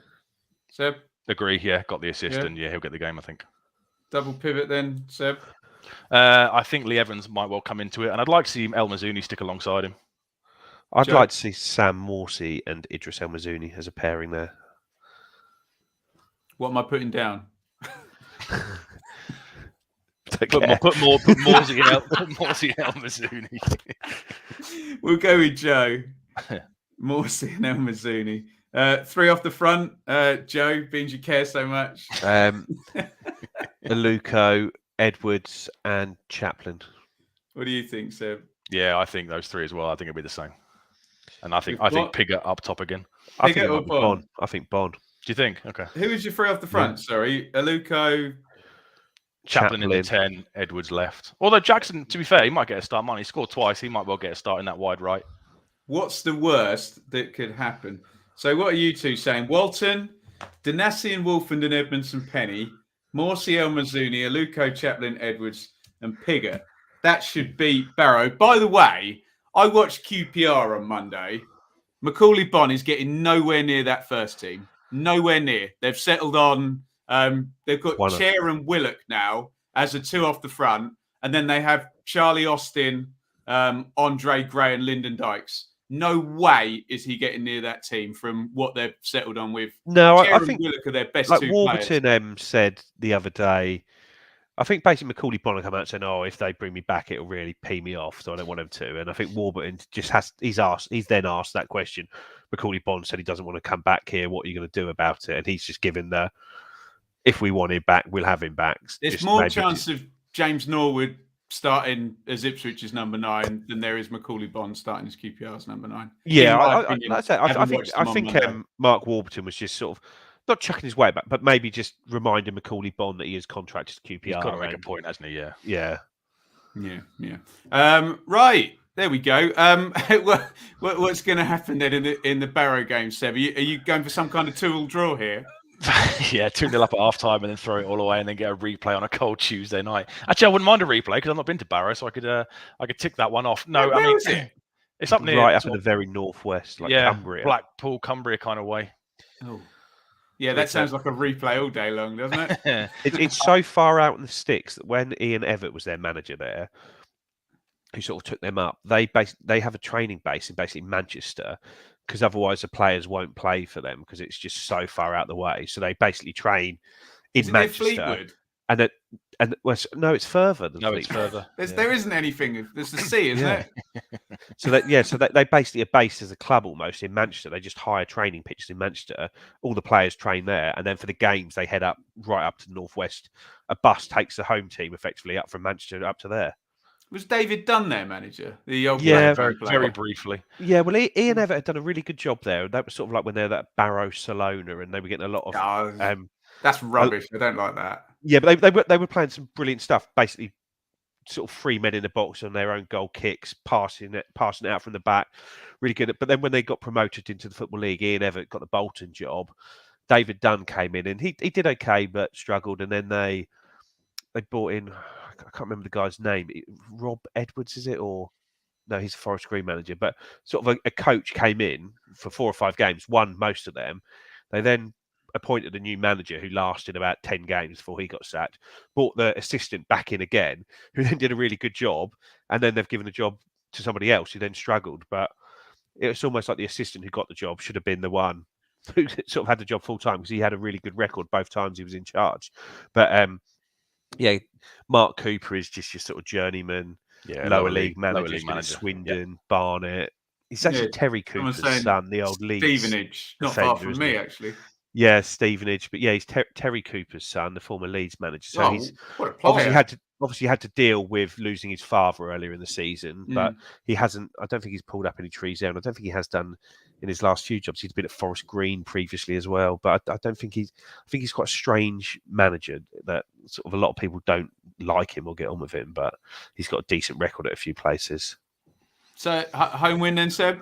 Seb? Agree, yeah, got the assist, and he'll get the game, I think. Double pivot then, Seb? I think Lee Evans might well come into it, and I'd like to see El Mazouni stick alongside him. I'd like to see Sam Morsey and Idris El Mazouni as a pairing there. What am I putting down? Put Morsey and El Mazouni. We'll go with Joe. Morsey and El Mazouni. 3 off the front. Joe, being you care so much. Aluko, Edwards, and Chaplin. What do you think, Seb? Yeah, I think those 3 as well. I think it'll be the same. And I think Pigott up top again. I think Bond. I think Bond. Do you think? Okay. Who was your 3 off the front? Yeah. Sorry, Aluko. Chaplin in the 10, Edwards left. Although Jackson, to be fair, he might get a start. He scored twice. He might well get a start in that wide right. What's the worst that could happen? So what are you two saying? Walton, Donasian, Wolfenden, Edmondson, Penny, Morsey, El Mazouni, Aluko, Chaplin, Edwards, and Pigott. That should beat Barrow. By the way, I watched QPR on Monday. Macaulay Bonne is getting nowhere near that first team. Nowhere near. They've settled on... they've got Chair and Willock now as a 2 off the front. And then they have Charlie Austin, Andre Gray and Lyndon Dykes. No way is he getting near that team from what they've settled on with. No, Chair I and think Willock are their best like 2 Warburton players. Said the other day, I think basically Macaulay Bonne come out saying, "Oh, if they bring me back, it'll really pee me off, so I don't want him to." And I think Warburton just he's then asked that question. Macaulay Bonne said he doesn't want to come back here. What are you going to do about it? And he's just given the, if we want him back, we'll have him back. There's more chance of James Norwood starting as Ipswich's number 9 than there is Macaulay Bonne starting as QPR's number 9. Yeah, I think Mark Warburton was just sort of not chucking his way back, but maybe just reminding Macaulay Bonne that he is contracted to QPR. He's got to make a point, hasn't he? Yeah. Right. There we go. What's going to happen then in the Barrow game, Seb? Are you going for some kind of 2-2 draw here? Yeah, 2-0 up at half time and then throw it all away and then get a replay on a cold Tuesday night. Actually, I wouldn't mind a replay because I've not been to Barrow, so I could tick that one off. No, where is it? It's up near right up in the very northwest, like Cumbria, Blackpool, Cumbria kind of way. Oh, yeah, that sounds like a replay all day long, doesn't it? It's so far out in the sticks that when Ian Evatt was their manager there, who sort of took them up, they have a training base in basically Manchester, because otherwise the players won't play for them because it's just so far out the way. So they basically train in Manchester. Fleetwood? No, it's further than Fleetwood. It's further. There isn't anything. There's the sea, isn't it? So they basically are based as a club almost in Manchester. They just hire training pitches in Manchester. All the players train there, and then for the games they head up right up to the northwest. A bus takes the home team effectively up from Manchester up to there. Was David Dunn their manager? The old very briefly. Yeah, well, Ian Evatt had done a really good job there. That was sort of like when they were that Barrow-Salona, and they were getting a lot of. That's rubbish. I don't like that. Yeah, but they were playing some brilliant stuff. Basically, sort of 3 men in the box on their own goal kicks, passing it out from the back, really good. But then when they got promoted into the Football League, Ian Evatt got the Bolton job. David Dunn came in, and he did okay, but struggled. And then they brought in. I can't remember the guy's name. Rob Edwards, is it? Or no, he's a Forest Green manager. But sort of a coach came in for 4 or 5 games, won most of them. They then appointed a new manager who lasted about 10 games before he got sacked, brought the assistant back in again, who then did a really good job, and then they've given the job to somebody else who then struggled. But it's almost like the assistant who got the job should have been the one who sort of had the job full time, because he had a really good record both times he was in charge. But yeah, Mark Cooper is just your sort of journeyman, lower league manager. He's been at Swindon, Barnet. He's actually Terry Cooper's son, the old Leeds Stevenage, not far from me, actually. Yeah, Stevenage, but yeah, he's Terry Cooper's son, the former Leeds manager. So he's what a player. obviously had to deal with losing his father earlier in the season, but he hasn't. I don't think he's pulled up any trees there, and I don't think he has done in his last few jobs. He's been at Forest Green previously as well, but I don't think he's. I think he's quite a strange manager that sort of a lot of people don't like him or get on with him, but he's got a decent record at a few places. So home win then, Seb?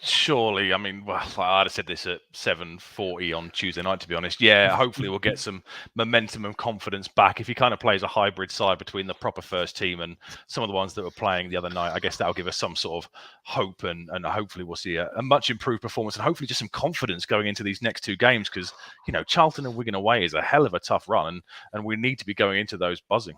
Surely, I mean, well, I'd have said this at 7:40 on Tuesday night, to be honest. Yeah, hopefully we'll get some momentum and confidence back. If he kind of plays a hybrid side between the proper first team and some of the ones that were playing the other night, I guess that'll give us some sort of hope, and hopefully we'll see a much improved performance, and hopefully just some confidence going into these next two games, because, you know, Charlton and Wigan away is a hell of a tough run, and we need to be going into those buzzing.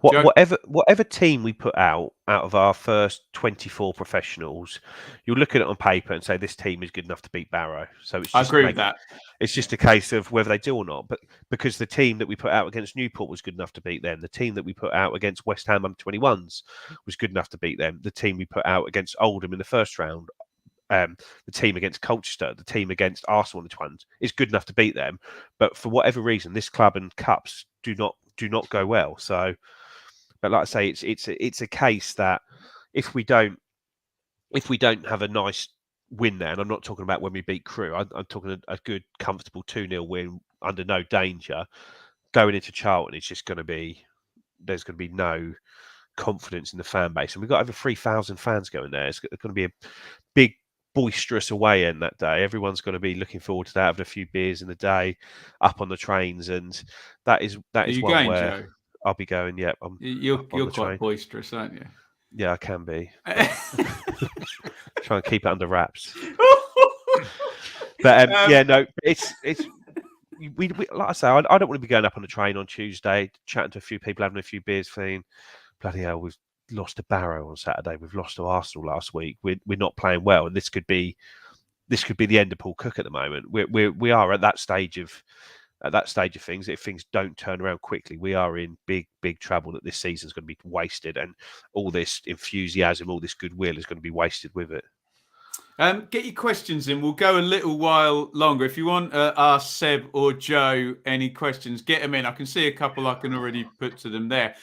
Whatever team we put out of our first 24 professionals, you'll look at it on paper and say this team is good enough to beat Barrow. So it's just I agree with that. It's just a case of whether they do or not. But because the team that we put out against Newport was good enough to beat them, the team that we put out against West Ham U21s was good enough to beat them, the team we put out against Oldham in the first round, the team against Colchester, the team against Arsenal U21s is good enough to beat them. But for whatever reason, this club and cups do not go well. So. But like I say, it's a case that if we don't have a nice win there, and I'm not talking about when we beat Crewe, I'm talking a good, comfortable 2-0 win under no danger, going into Charlton, it's just going to be, there's going to be no confidence in the fan base. And we've got over 3,000 fans going there. It's going to be a big, boisterous away end that day. Everyone's going to be looking forward to that, having a few beers in the day, up on the trains, and that is one going, where... Joe? I'll be going. Yeah, you're quite boisterous, aren't you? Yeah, I can be. Try and keep it under wraps. But yeah, no, it's we like I say, I don't want to be going up on the train on Tuesday, chatting to a few people, having a few beers, feeling bloody hell, we've lost to Barrow on Saturday, we've lost to Arsenal last week. We're not playing well, and this could be the end of Paul Cook at the moment. We are at that stage of things. If things don't turn around quickly, we are in big trouble, that this season's going to be wasted, and all this enthusiasm, all this goodwill is going to be wasted with it. Get your questions in. We'll go a little while longer. If you want to ask Seb or Joe any questions, get them in. I can see a couple I can already put to them there.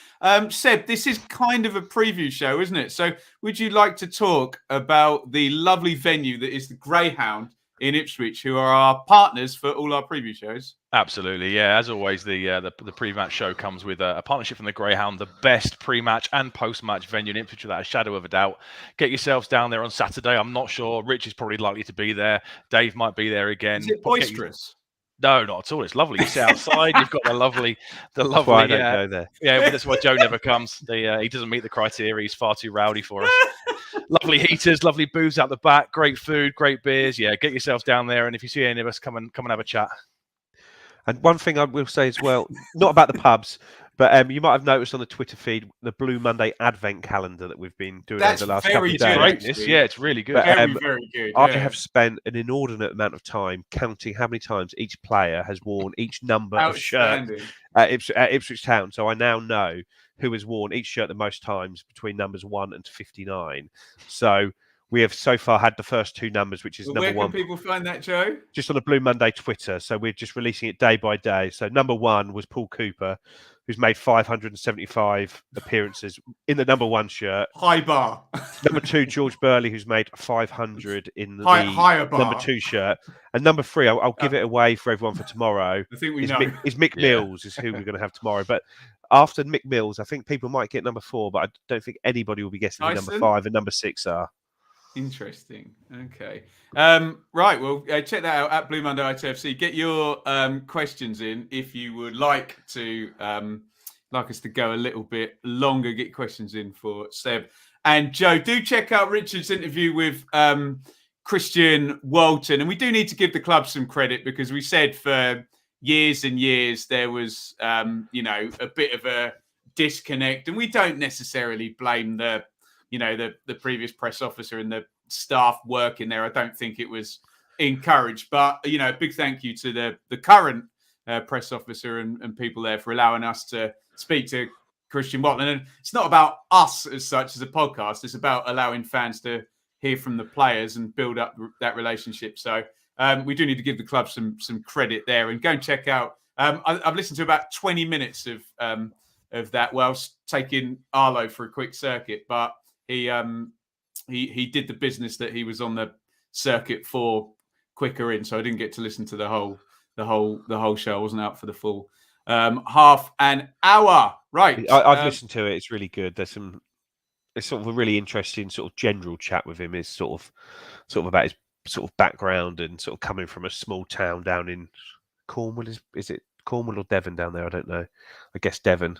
Seb, this is kind of a preview show, isn't it? So would you like to talk about the lovely venue that is the Greyhound in Ipswich, who are our partners for all our preview shows? Absolutely, yeah. As always, the pre-match show comes with a partnership from the Greyhound, the best pre-match and post-match venue in Ipswich, without a shadow of a doubt. Get yourselves down there on Saturday. I'm not sure. Rich is probably likely to be there. Dave might be there again. Is it boisterous? No, not at all. It's lovely. You sit outside. You've got the lovely. That's why I don't go there. Yeah, but that's why Joe never comes. He doesn't meet the criteria. He's far too rowdy for us. Lovely heaters, lovely booths out the back, great food, great beers. Yeah, get yourselves down there, and if you see any of us, come and have a chat. And one thing I will say as well, not about the pubs, but you might have noticed on the Twitter feed the Blue Monday Advent calendar that we've been doing over the last couple of days. Yeah, it's really good. But, very good. I have spent an inordinate amount of time counting how many times each player has worn each number of shirt at Ipswich Town. So I now know who has worn each shirt the most times between numbers 1 and 59. So we have so far had the first two numbers, which is number 1. Where can people find that, Joe? Just on the Blue Monday Twitter. So we're just releasing it day by day. So number 1 was Paul Cooper, who's made 575 appearances in the number 1 shirt. High bar. Number 2, George Burley, who's made 500 in the higher bar. Number 2 shirt. And number 3, I'll give it away for everyone for tomorrow. I think we know. Is Mick Mills is who we're going to have tomorrow. But after Mick Mills, I think people might get number 4, but I don't think anybody will be guessing who number 5 and number 6 are. Interesting. Okay. Right. Well, check that out at Blue Monday ITFC. Get your questions in if you would like to like us to go a little bit longer. Get questions in for Seb and Joe. Do check out Richard's interview with Christian Walton, and we do need to give the club some credit because we said for years and years there was, a bit of a disconnect, and we don't necessarily blame the previous press officer and the staff working there. I don't think it was encouraged, but a big thank you to the current press officer and people there for allowing us to speak to Christian Walton. And it's not about us as such as a podcast; it's about allowing fans to hear from the players and build up that relationship. So we do need to give the club some credit there, and go and check out. I've listened to about 20 minutes of that whilst taking Arlo for a quick circuit, but he did the business that he was on the circuit for quicker in, so I didn't get to listen to the whole show. I wasn't out for the full half an hour. Right, I've listened to it. It's really good. It's sort of a really interesting sort of general chat with him. Is sort of about his sort of background and sort of coming from a small town down in Cornwall. Is it Cornwall or Devon down there? I don't know. I guess Devon,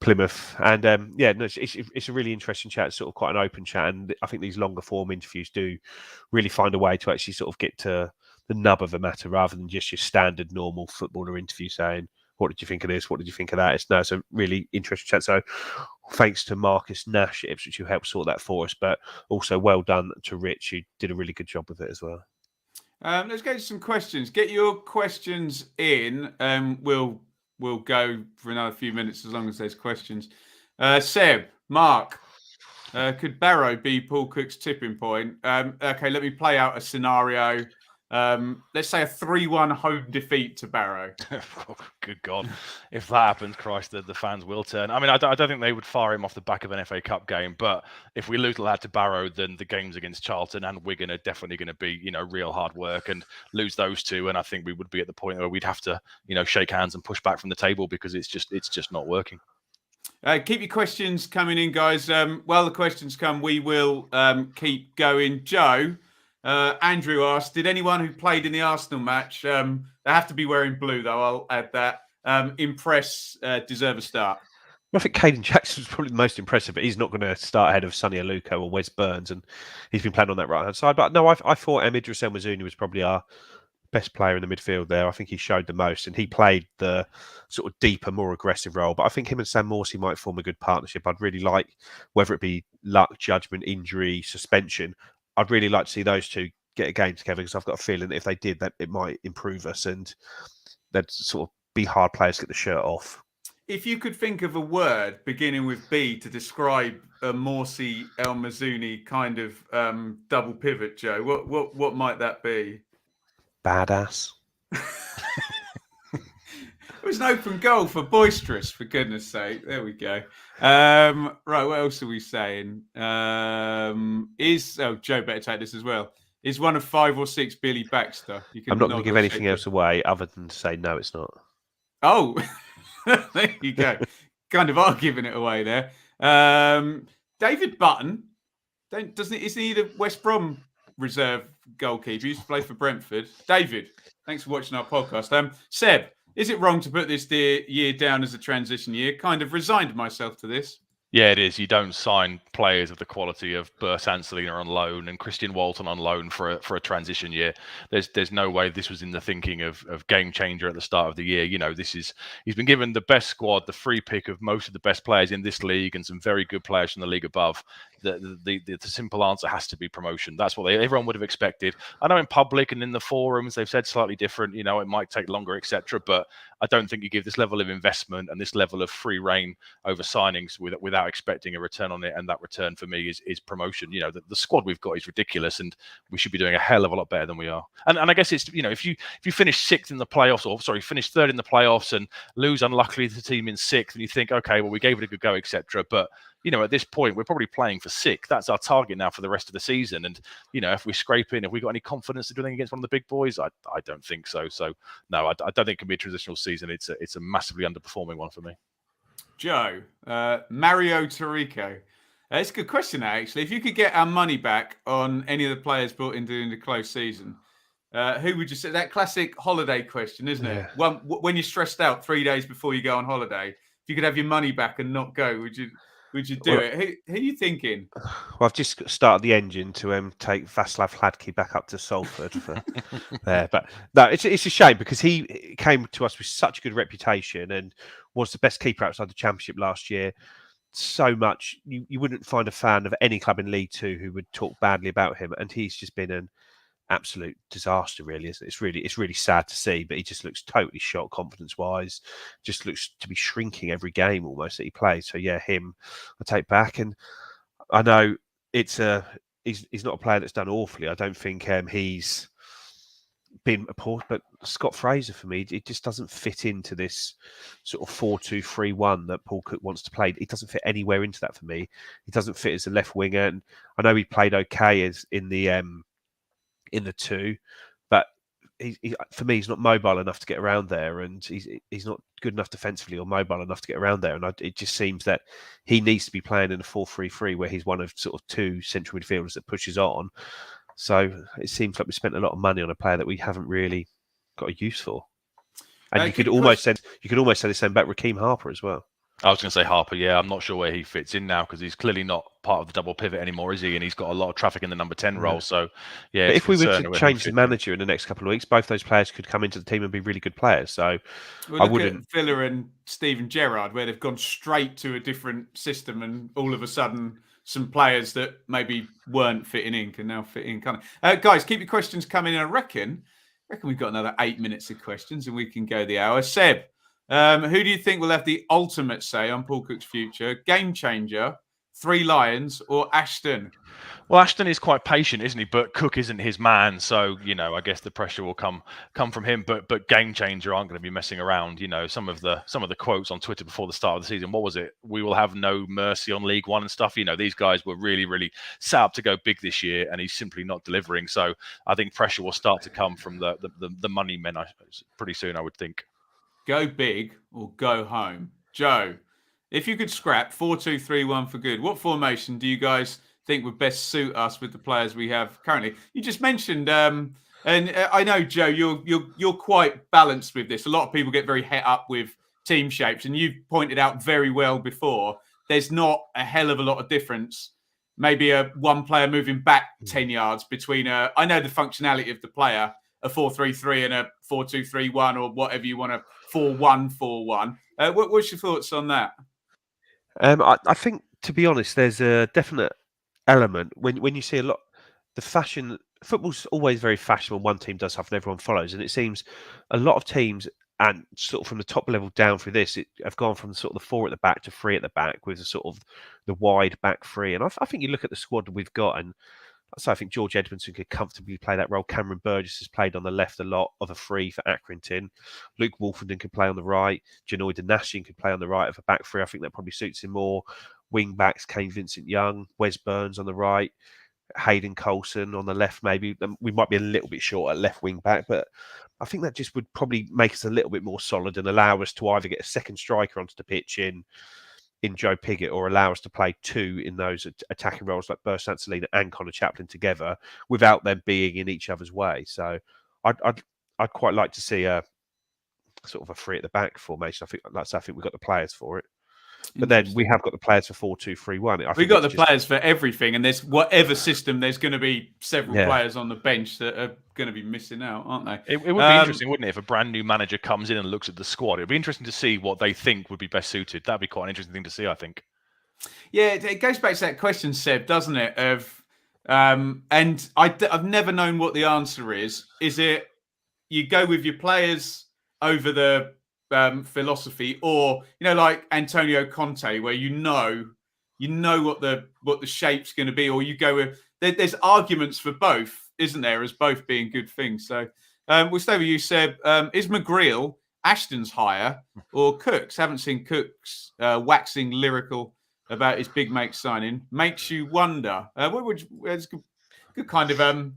Plymouth, and it's a really interesting chat. It's sort of quite an open chat, and I think these longer form interviews do really find a way to actually sort of get to the nub of a matter rather than just your standard normal footballer interview saying, what did you think of this? What did you think of that? It's a really interesting chat. So thanks to Marcus Nash at Ipswich who helped sort that for us, but also well done to Rich who did a really good job with it as well. Let's go to some questions. Get your questions in. We'll go for another few minutes as long as there's questions. Seb, Mark, could Barrow be Paul Cook's tipping point? Okay, let me play out a scenario. Let's say a 3-1 home defeat to Barrow. Oh, good God. If that happens, Christ, the fans will turn. I mean, I don't think they would fire him off the back of an FA Cup game, but if we lose that to Barrow, then the games against Charlton and Wigan are definitely going to be, real hard work, and lose those two. And I think we would be at the point where we'd have to, shake hands and push back from the table because it's just not working. Keep your questions coming in, guys. While the questions come, we will keep going. Joe, Andrew asked, did anyone who played in the Arsenal match, they have to be wearing blue though, I'll add that, impress, deserve a start? I think Caden Jackson's probably the most impressive, but he's not going to start ahead of Sonny Aluko or Wes Burns, and he's been playing on that right-hand side. But no, I thought Emidris Elmazuni was probably our best player in the midfield there. I think he showed the most, and he played the sort of deeper, more aggressive role. But I think him and Sam Morsey might form a good partnership. I'd really like, whether it be luck, judgment, injury, suspension, I'd really like to see those two get a game together, because I've got a feeling that if they did, that it might improve us and they'd sort of be hard players to get the shirt off. If you could think of a word beginning with B to describe a Morsey Elmazuni kind of double pivot, Joe, what might that be? Badass. It was an open goal for boisterous, for goodness sake. There we go. Right, what else are we saying? Joe better take this as well. Is one of 5 or 6 Billy Baxter? I'm not going to give anything else away other than to say no, it's not. Oh, there you go. Kind of are giving it away there. David Button, isn't he the West Brom reserve goalkeeper? He used to play for Brentford. David, thanks for watching our podcast. Seb, is it wrong to put this year down as a transition year? Kind of resigned myself to this. Yeah, it is. You don't sign players of the quality of Bert Anselina on loan and Christian Walton on loan for a transition year. There's no way this was in the thinking of game changer at the start of the year. He's been given the best squad, the free pick of most of the best players in this league and some very good players from the league above. The simple answer has to be promotion. That's what everyone would have expected. I know in public and in the forums they've said slightly different. It might take longer, etc. But I don't think you give this level of investment and this level of free reign over signings without expecting a return on it. And that return for me is promotion. The squad we've got is ridiculous, and we should be doing a hell of a lot better than we are. And I guess it's if you finish 6th in the playoffs, finish 3rd in the playoffs and lose unluckily to the team in 6th, and you think, okay, well, we gave it a good go, etc. But at this point, we're probably playing for 6th. That's our target now for the rest of the season. And, if we scrape in, have we got any confidence to do anything against one of the big boys? I don't think so. So, no, I don't think it can be a transitional season. It's a massively underperforming one for me. Joe, Mario Tarico. It's a good question, actually. If you could get our money back on any of the players brought in during the close season, who would you say? That classic holiday question, isn't it? When you're stressed out 3 days before you go on holiday, if you could have your money back and not go, would you? would you do it? Who are you thinking? Well, I've just started the engine to take Václav Hladky back up to Salford for there. But no, it's a shame because he came to us with such a good reputation and was the best keeper outside the Championship last year. So much you wouldn't find a fan of any club in League Two who would talk badly about him, and he's just been an absolute disaster, really, isn't it? It's really sad to see, but he just looks totally shot confidence wise, just looks to be shrinking every game almost that he plays. So yeah, him I take back. And I know he's not a player that's done awfully. I don't think he's been a poor, but Scott Fraser for me, it just doesn't fit into this sort of 4-2-3-1 that Paul Cook wants to play. He doesn't fit anywhere into that for me. He doesn't fit as a left winger, and I know he played okay as in the two, but for me, he's not mobile enough to get around there, and he's not good enough defensively or mobile enough to get around there. And it just seems that he needs to be playing in a 4-3-3 where he's one of sort of two central midfielders that pushes on. So it seems like we spent a lot of money on a player that we haven't really got a use for. And you could almost say the same about Raheem Harper as well. I was going to say Harper, yeah. I'm not sure where he fits in now because he's clearly not part of the double pivot anymore, is he? And he's got a lot of traffic in the number 10 role. So, yeah. But if we were to change the manager in the next couple of weeks, both those players could come into the team and be really good players. So I wouldn't. At Villa and Steven Gerrard, where they've gone straight to a different system, and all of a sudden, some players that maybe weren't fitting in can now fit in. Kind of, guys, keep your questions coming in. I reckon we've got another 8 minutes of questions, and we can go the hour. Seb. Who do you think will have the ultimate say on Paul Cook's future? Game changer, Three Lions, or Ashton? Well, Ashton is quite patient, isn't he? But Cook isn't his man, so I guess the pressure will come from him. But game changer aren't going to be messing around. Some of the quotes on Twitter before the start of the season. What was it? We will have no mercy on League One and stuff. These guys were really, really set up to go big this year, and he's simply not delivering. So I think pressure will start to come from the money men pretty soon, I would think. Go big or go home. Joe, if you could scrap 4-2-3-1 for good, what formation do you guys think would best suit us with the players we have currently? You just mentioned, and I know, Joe, you're quite balanced with this. A lot of people get very het up with team shapes, and you've pointed out very well before, there's not a hell of a lot of difference. Maybe one player moving back 10 yards between I know the functionality of the player, a 4-3-3 and a 4-2-3-1 or whatever you want to 4-1-4-1. What's your thoughts on that? I think, to be honest, there's a definite element when you see a lot. The fashion, football's always very fashionable. One team does something, everyone follows, and it seems a lot of teams, and sort of from the top level down through this, have gone from sort of the 4 at the back to 3 at the back with the sort of the wide back 3. And I think you look at the squad we've got, and so I think George Edmondson could comfortably play that role. Cameron Burgess has played on the left a lot of a 3 for Accrington. Luke Wolfenden could play on the right. Janoy Donashian could play on the right of a back 3. I think that probably suits him more. Wing backs, Kane Vincent-Young, Wes Burns on the right, Hayden Coulson on the left maybe. We might be a little bit short at left wing back, but I think that just would probably make us a little bit more solid and allow us to either get a second striker onto the pitch in Joe Pigott, or allow us to play 2 in those attacking roles like Burr Sansalina and Connor Chaplin together without them being in each other's way. So I'd quite like to see a sort of a 3 at the back formation. I think we've got the players for it. But then we have got the players for 4-2-3-1. We've got the players for everything, and there's whatever system, there's going to be several players on the bench that are going to be missing out, aren't they? It would be interesting, wouldn't it, if a brand new manager comes in and looks at the squad? It would be interesting to see what they think would be best suited. That'd be quite an interesting thing to see, I think. Yeah, it goes back to that question, Seb, doesn't it? And I've never known what the answer is. Is it you go with your players over the philosophy, or like Antonio Conte, where you know what the shape's going to be, or you go with there's arguments for both, isn't there, as both being good things. So we'll stay with you, Seb. Is McGreal Ashton's hire or Cook's? Haven't seen Cook's waxing lyrical about his big mate signing. Makes you wonder. It's a good kind of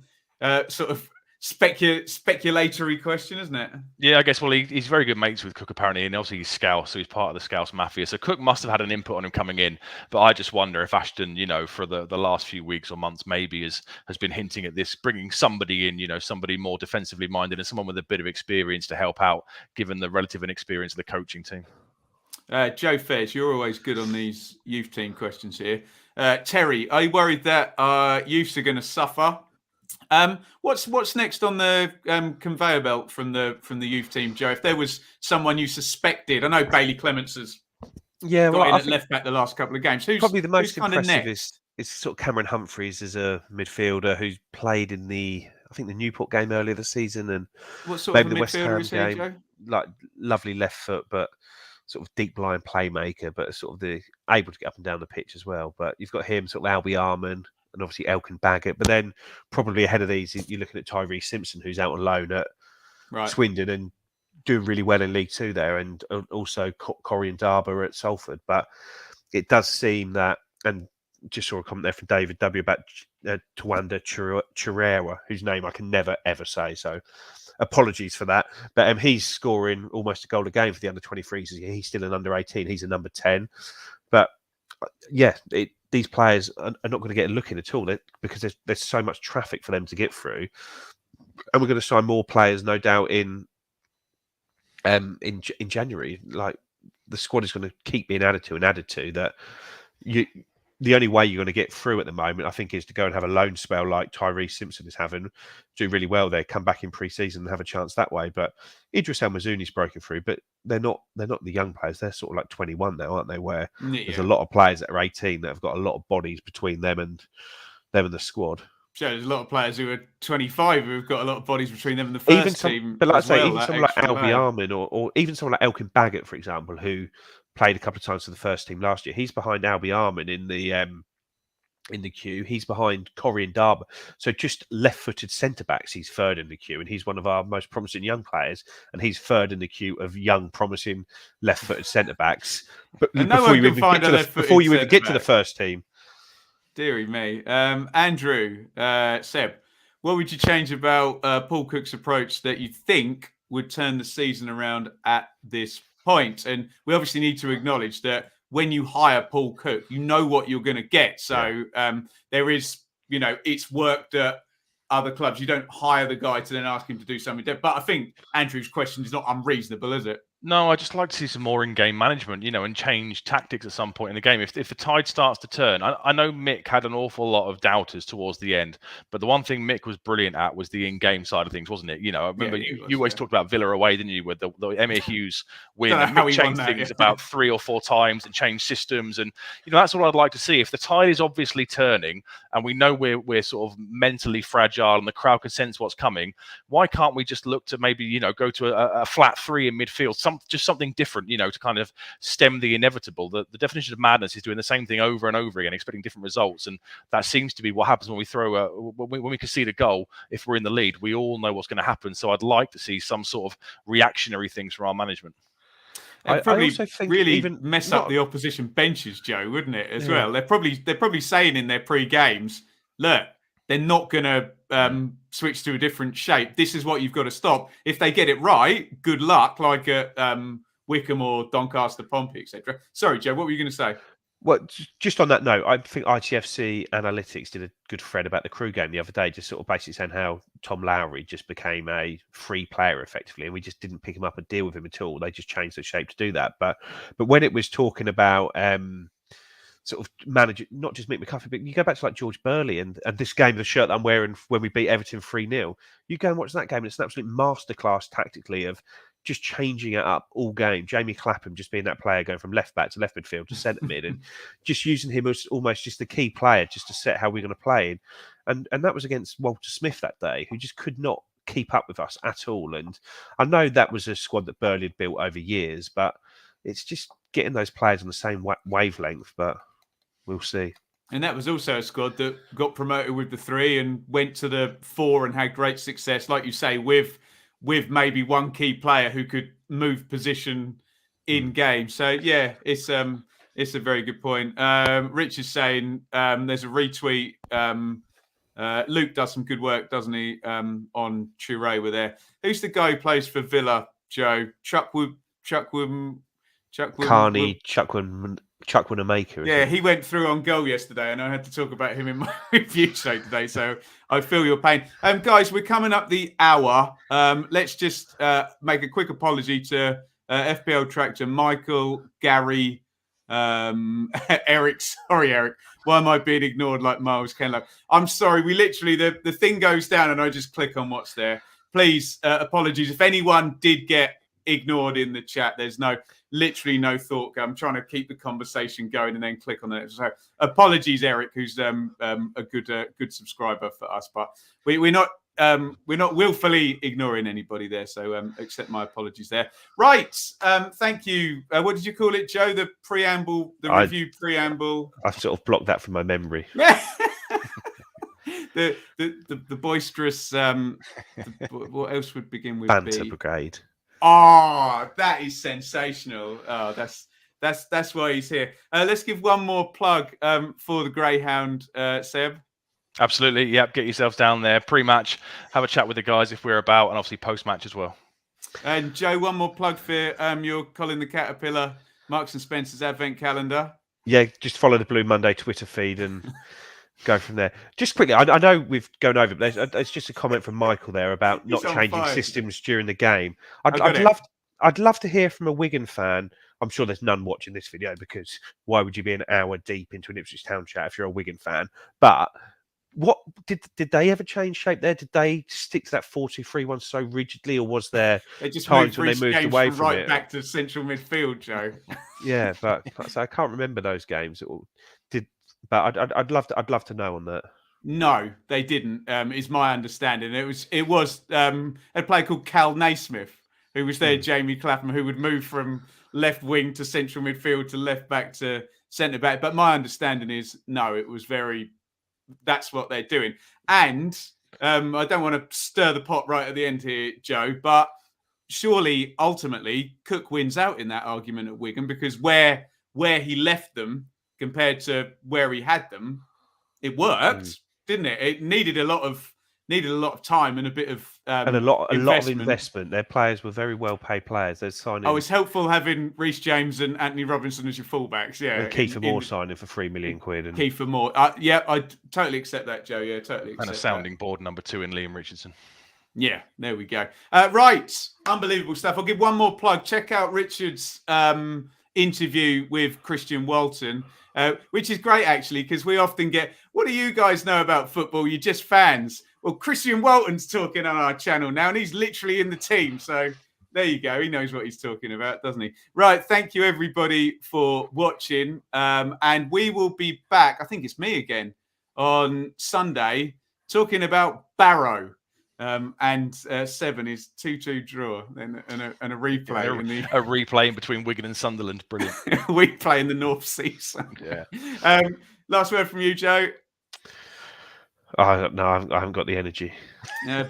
sort of speculatory question, isn't it? Yeah, I guess. Well, he's very good mates with Cook apparently, and obviously he's Scouse, so he's part of the Scouse mafia. So Cook must have had an input on him coming in. But I just wonder if Ashton, for the last few weeks or months, maybe has been hinting at this, bringing somebody in, somebody more defensively minded and someone with a bit of experience to help out, given the relative inexperience of the coaching team. Joe Fairs, you're always good on these youth team questions here. Terry, are you worried that youths are going to suffer? What's next on the conveyor belt from the youth team, Joe? If there was someone you suspected, I know Bailey Clements has got in at left back the last couple of games. Who's probably the most kind of impressive next? is sort of Cameron Humphreys as a midfielder who's played in I think the Newport game earlier this season, and what sort maybe of a the West midfielder Ham is he, game. Joe? Like lovely left foot, but sort of deep line playmaker, but sort of able to get up and down the pitch as well. But you've got him, sort of Albie Arman, and obviously Elkin Baggett. But then probably ahead of these, you're looking at Tyree Simpson, who's out on loan at Swindon and doing really well in League Two there, and also Corey Ndaba at Salford. But it does seem that, and just saw a comment there from David W about Tawanda Chirera, whose name I can never ever say. So apologies for that. But he's scoring almost a goal a game for the under-23s. He's still an under-18. He's a number 10. But yeah, these players are not going to get a look in at all because there's so much traffic for them to get through. And we're going to sign more players, no doubt, in January. Like, the squad is going to keep being added to. That the only way you're going to get through at the moment, I think, is to go and have a loan spell like Tyree Simpson is having, do really well there, come back in pre-season and have a chance that way. But Idris El-Mazuni's broken through, but they're not the young players. They're sort of like 21 now, aren't they? Where there's a lot of players that are 18 that have got a lot of bodies between them and the squad. So there's a lot of players who are 25 who've got a lot of bodies between them and the first team. But like I say, even someone like Albie Arman or even someone like Elkin Baggett, for example, who played a couple of times for the first team last year. He's behind Albie Arman in the queue. He's behind Corey Ndaba. So just left-footed centre-backs, he's third in the queue, and he's one of our most promising young players, and he's third in the quew of young, promising left-footed centre-backs. But before you even get to the first team. Deary me. Andrew, Seb, what would you change about Paul Cook's approach that you think would turn the season around at this point? And we obviously need to acknowledge that when you hire Paul Cook, you know what you're going to get. So there is, it's worked at other clubs. You don't hire the guy to then ask him to do something different. But I think Andrew's question is not unreasonable, is it? No, I just like to see some more in-game management, and change tactics at some point in the game. If the tide starts to turn, I know Mick had an awful lot of doubters towards the end, but the one thing Mick was brilliant at was the in-game side of things, wasn't it? I remember you always talked about Villa away, didn't you, with the Emir Hughes win. And Mick changed things about 3 or 4 times and changed systems, and that's what I'd like to see. If the tide is obviously turning and we know we're sort of mentally fragile and the crowd can sense what's coming, why can't we just look to maybe go to a flat 3 in midfield? Just something different, to kind of stem the inevitable. The definition of madness is doing the same thing over and over again, expecting different results, and that seems to be what happens when we when we concede a goal. If we're in the lead, we all know what's going to happen. So I'd like to see some sort of reactionary things from our management. I also think really even mess up the opposition benches, Joe, wouldn't it? As well, they're probably saying in their pre-games, look, they're not going to switch to a different shape. This is what you've got to stop. If they get it right, good luck, like at Wickham or Doncaster, Pompey, etc. Sorry, Joe, what were you going to say? Well, just on that note, I think ITFC Analytics did a good thread about the Crew game the other day, just sort of basically saying how Tom Lowry just became a free player effectively, and we just didn't pick him up and deal with him at all. They just changed the shape to do that. But when it was talking about sort of manager, not just Mick McCuffey, but you go back to like George Burley and this game, the shirt that I'm wearing when we beat Everton 3-0, you go and watch that game and it's an absolute masterclass tactically of just changing it up all game. Jamie Clapham just being that player going from left back to left midfield to centre mid and just using him as almost just the key player just to set how we're going to play. And that was against Walter Smith that day, who just could not keep up with us at all. And I know that was a squad that Burley had built over years, but it's just getting those players on the same wavelength. But we'll see. And that was also a squad that got promoted with the 3 and went to the 4 and had great success, like you say, with maybe one key player who could move position in game. So yeah, it's a very good point. Rich is saying there's a retweet. Luke does some good work, doesn't he? On Toure with there. Who's the guy who plays for Villa, Joe? Chukwuemeka. Yeah, he went through on goal yesterday, and I had to talk about him in my review show today. So I feel your pain, guys. We're coming up the hour. Let's just make a quick apology to FPL Tractor, Michael, Gary, Eric. Sorry, Eric. Why am I being ignored like Miles Kenlock? I'm sorry. We literally, the thing goes down and I just click on what's there. Please, apologies. If anyone did get ignored in the chat, there's literally no thought. I'm trying to keep the conversation going and then click on it. So apologies, Eric, who's a good subscriber for us, but we're not willfully ignoring anybody there. So accept my apologies there. Right. Thank you. What did you call it, Joe? The preamble, review preamble. I've sort of blocked that from my memory. Yeah. the boisterous. What else would begin with Banter B? Brigade. Oh, that is sensational. Oh, that's why he's here. Let's give one more plug for the Greyhound, Seb. Absolutely. Yep. Get yourselves down there. Pre-match, have a chat with the guys if we're about, and obviously post-match as well. And Joe, one more plug for your Colin the Caterpillar, Marks and Spencer's Advent Calendar. Yeah, just follow the Blue Monday Twitter feed and go from there. Just quickly, I know we've gone over, but it's just a comment from Michael there about not changing systems during the game. I'd love to hear from a Wigan fan. I'm sure there's none watching this video because why would you be an hour deep into an Ipswich Town chat if you're a Wigan fan? But what did they ever change shape there? Did they stick to that 4-2-3-1 so rigidly, or was there times when they moved away from right it? Back to central midfield, Joe? Yeah, but I can't remember those games. But I'd love to know on that. No, they didn't. Is my understanding. It was a player called Cal Naismith who was there. Jamie Clapham, who would move from left wing to central midfield to left back to centre back. But my understanding is no, it was very. That's what they're doing. And I don't want to stir the pot right at the end here, Joe, but surely ultimately Cook wins out in that argument at Wigan because where he left them compared to where he had them, it worked, didn't it? It needed a lot of time and a bit of and a lot of investment. Their players were very well paid players. They're signing. Oh, it's helpful having Reece James and Anthony Robinson as your fullbacks. Yeah, and Kiefer Moore signing for £3 million. And Kiefer Moore. Yeah, I totally accept that, Joe. Yeah, totally. And a sounding board number 2 in Liam Richardson. Yeah, there we go. Right, unbelievable stuff. I'll give one more plug. Check out Richard's interview with Christian Walton, which is great actually because we often get, what do you guys know about football? You're just fans. Well, Christian Walton's talking on our channel now, and he's literally in the team. So there you go. He knows what he's talking about, doesn't he? Right. Thank you, everybody, for watching. And we will be back, I think it's me again, on Sunday, talking about Barrow. And 7 is 2-2 draw and a replay. A replay in between Wigan and Sunderland. Brilliant. We play in the North Sea. Yeah. Last word from you, Joe. I haven't got the energy.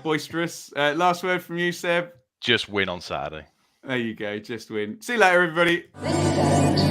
Boisterous. Last word from you, Seb. Just win on Saturday. There you go. Just win. See you later, everybody.